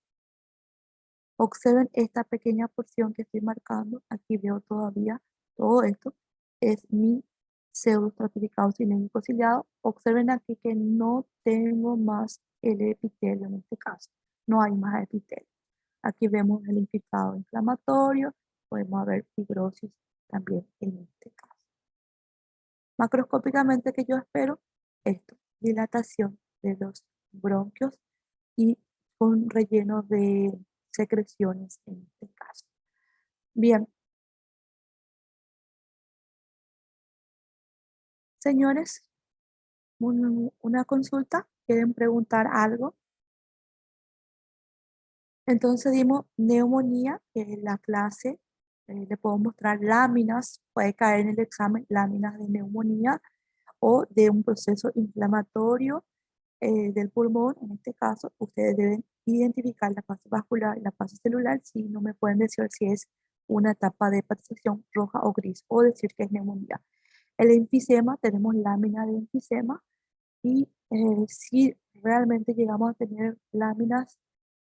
Observen esta pequeña porción que estoy marcando. Aquí veo todavía todo esto. Es mi pseudoestratificado cilíndrico ciliado. Observen aquí que no tengo más el epitelio en este caso. No hay más epitelio. Aquí vemos el infiltrado inflamatorio. Podemos ver fibrosis también en este caso. Macroscópicamente, que yo espero esto, dilatación de los bronquios y con relleno de secreciones en este caso. Bien, señores, una consulta, ¿quieren preguntar algo? Entonces dimos neumonía, que en la clase le puedo mostrar láminas, puede caer en el examen láminas de neumonía o de un proceso inflamatorio del pulmón. En este caso, ustedes deben identificar la fase vascular y la fase celular, si no me pueden decir si es una etapa de percepción roja o gris, o decir que es neumonía. El enfisema, tenemos lámina de enfisema, y si realmente llegamos a tener láminas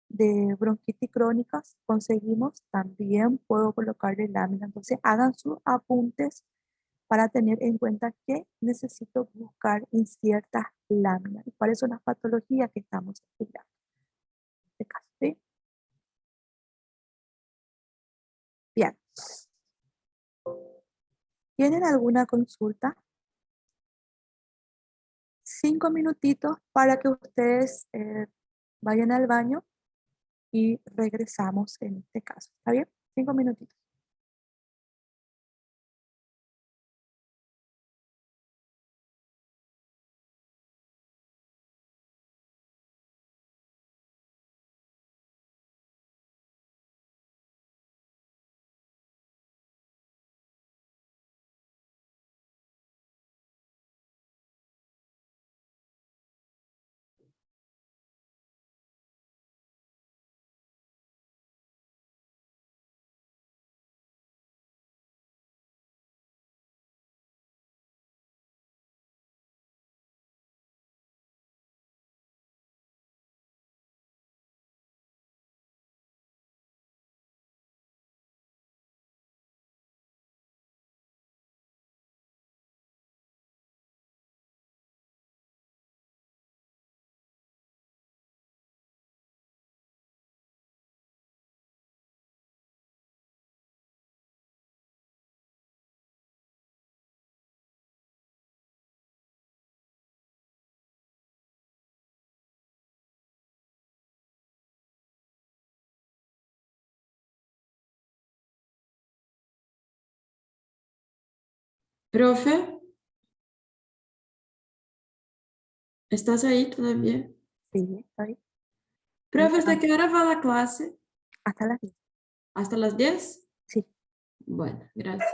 de bronquitis crónicas, conseguimos, también puedo colocarle lámina. Entonces, hagan sus apuntes para tener en cuenta que necesito buscar en ciertas láminas y cuáles son las patologías que estamos estudiando. En este caso, ¿sí? Bien. ¿Tienen alguna consulta? 5 minutitos para que ustedes vayan al baño y regresamos en este caso. ¿Está bien? 5 minutitos. Profe, ¿estás ahí todavía? Sí, estoy. Profe, ¿hasta qué hora va la clase? Hasta las 10. ¿Hasta las 10? Sí. Bueno, gracias.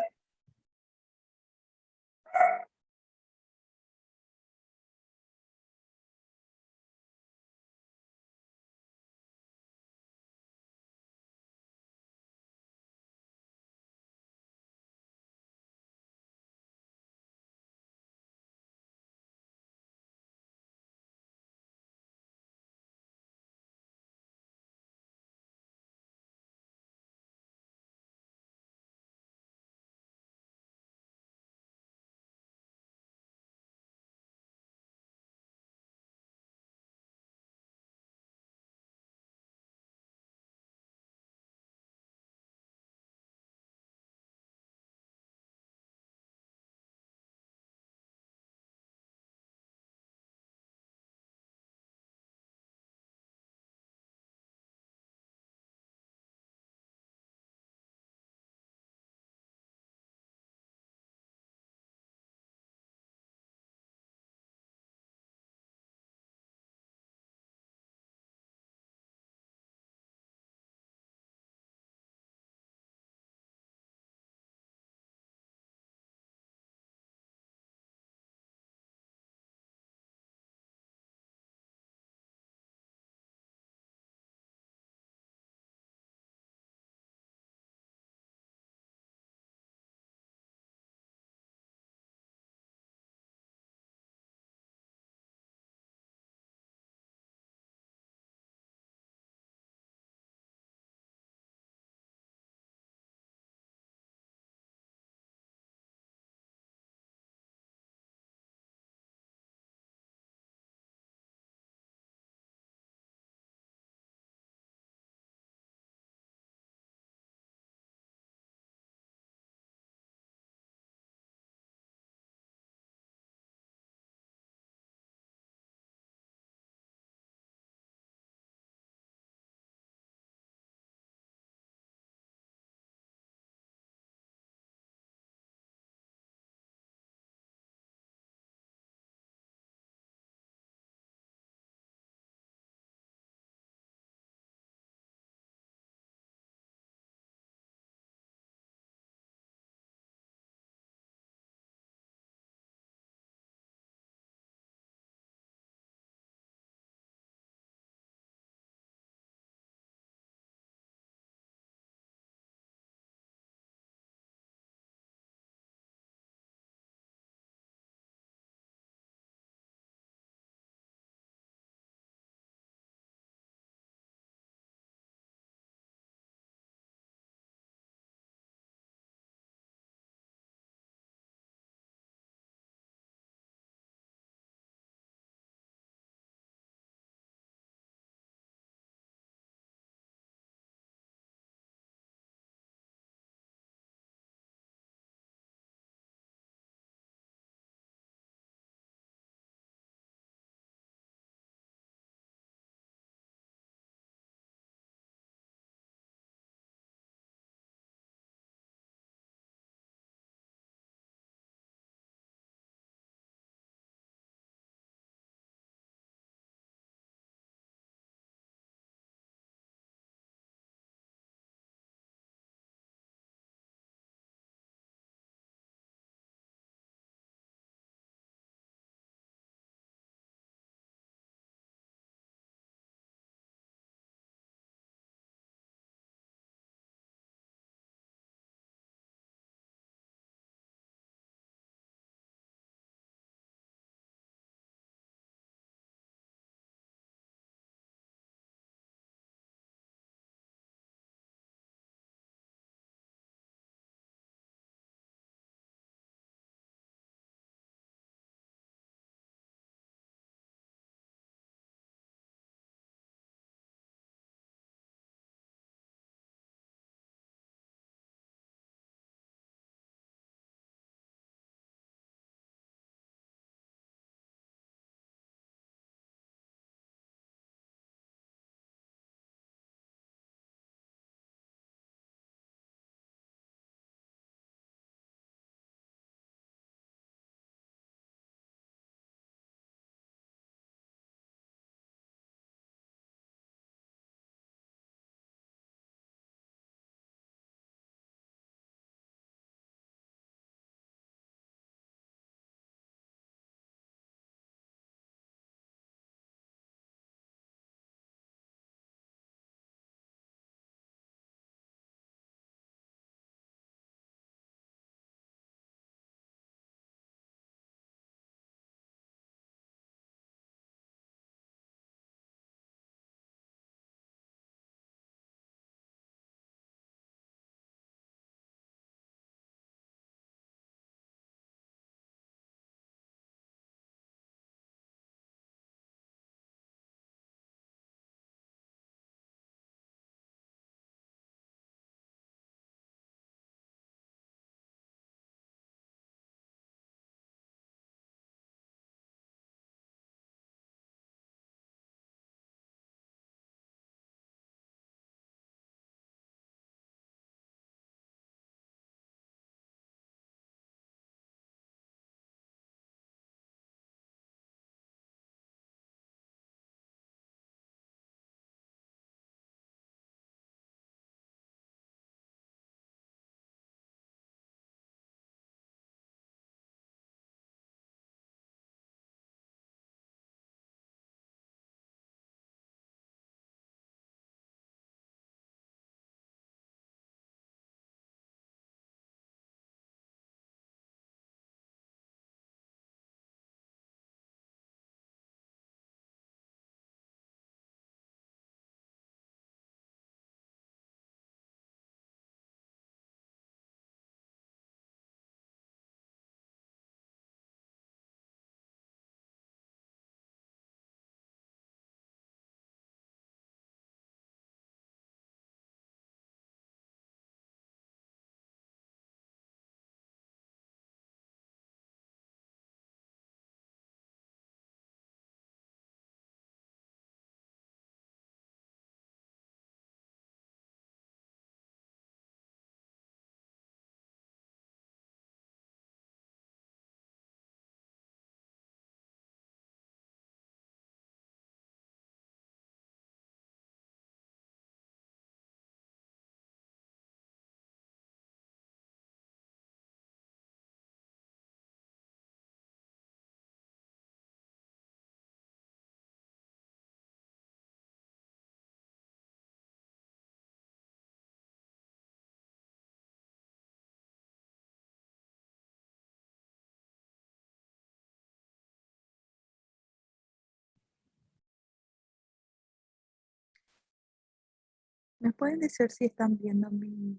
¿Me pueden decir si están viendo mi...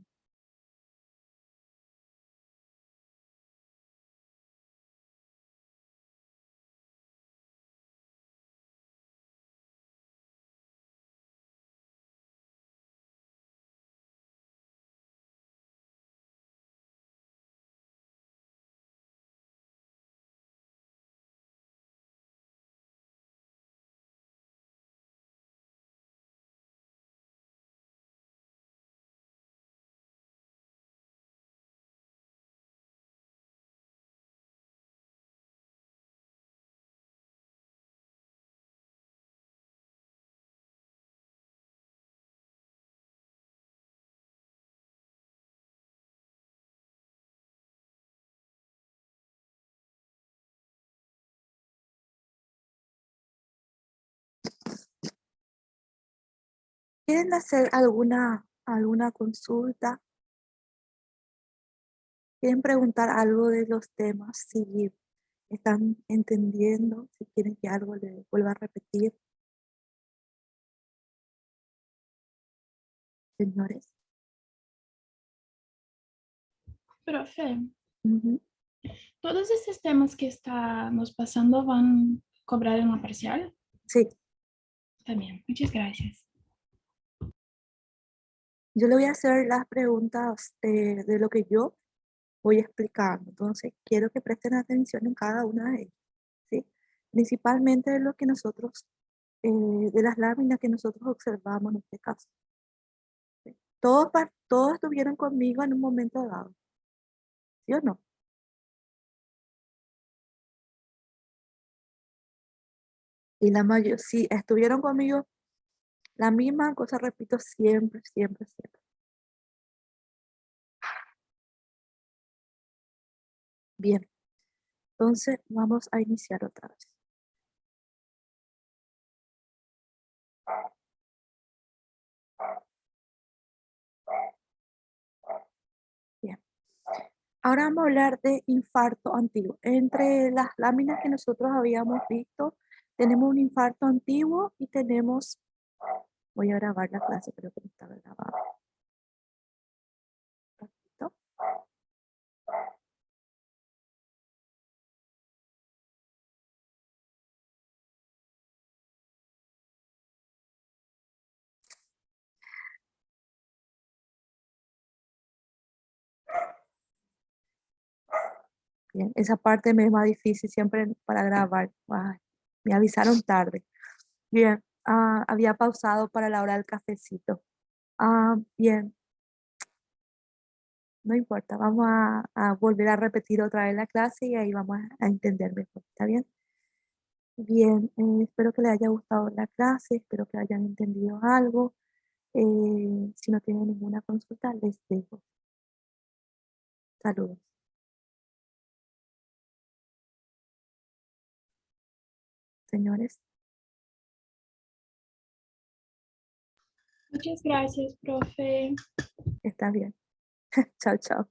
¿Quieren hacer alguna consulta? ¿Quieren preguntar algo de los temas? Si están entendiendo, si quieren que algo les vuelva a repetir, señores. Profe, Ujú. ¿todos estos temas que estamos pasando van a cobrar en la parcial? Sí, Está bien, muchas gracias. yo le voy a hacer las preguntas de lo que yo voy explicando. Entonces, quiero que presten atención en cada una de ellas, ¿sí? Principalmente de lo que nosotros, de las láminas que nosotros observamos en este caso. ¿Sí? Todos estuvieron conmigo en un momento dado, ¿sí o no? Y la mayoría, sí, estuvieron conmigo, la misma cosa repito siempre, siempre, siempre. Bien, entonces vamos a iniciar otra vez. Bien. Ahora vamos a hablar de infarto antiguo. Entre las láminas que nosotros habíamos visto, tenemos un infarto antiguo y tenemos, voy a grabar la clase, creo que no está grabada. Rapidito. Bien, esa parte me es más difícil siempre para grabar. Ay, me avisaron tarde. Bien, había pausado para la hora del cafecito. Bien, no importa, vamos a volver a repetir otra vez la clase y ahí vamos a entender mejor, ¿está bien? Bien, espero que les haya gustado la clase, espero que hayan entendido algo. Si no tienen ninguna consulta, les dejo. Saludos. Señores, Muchas gracias, profe. está bien. Chao, chao.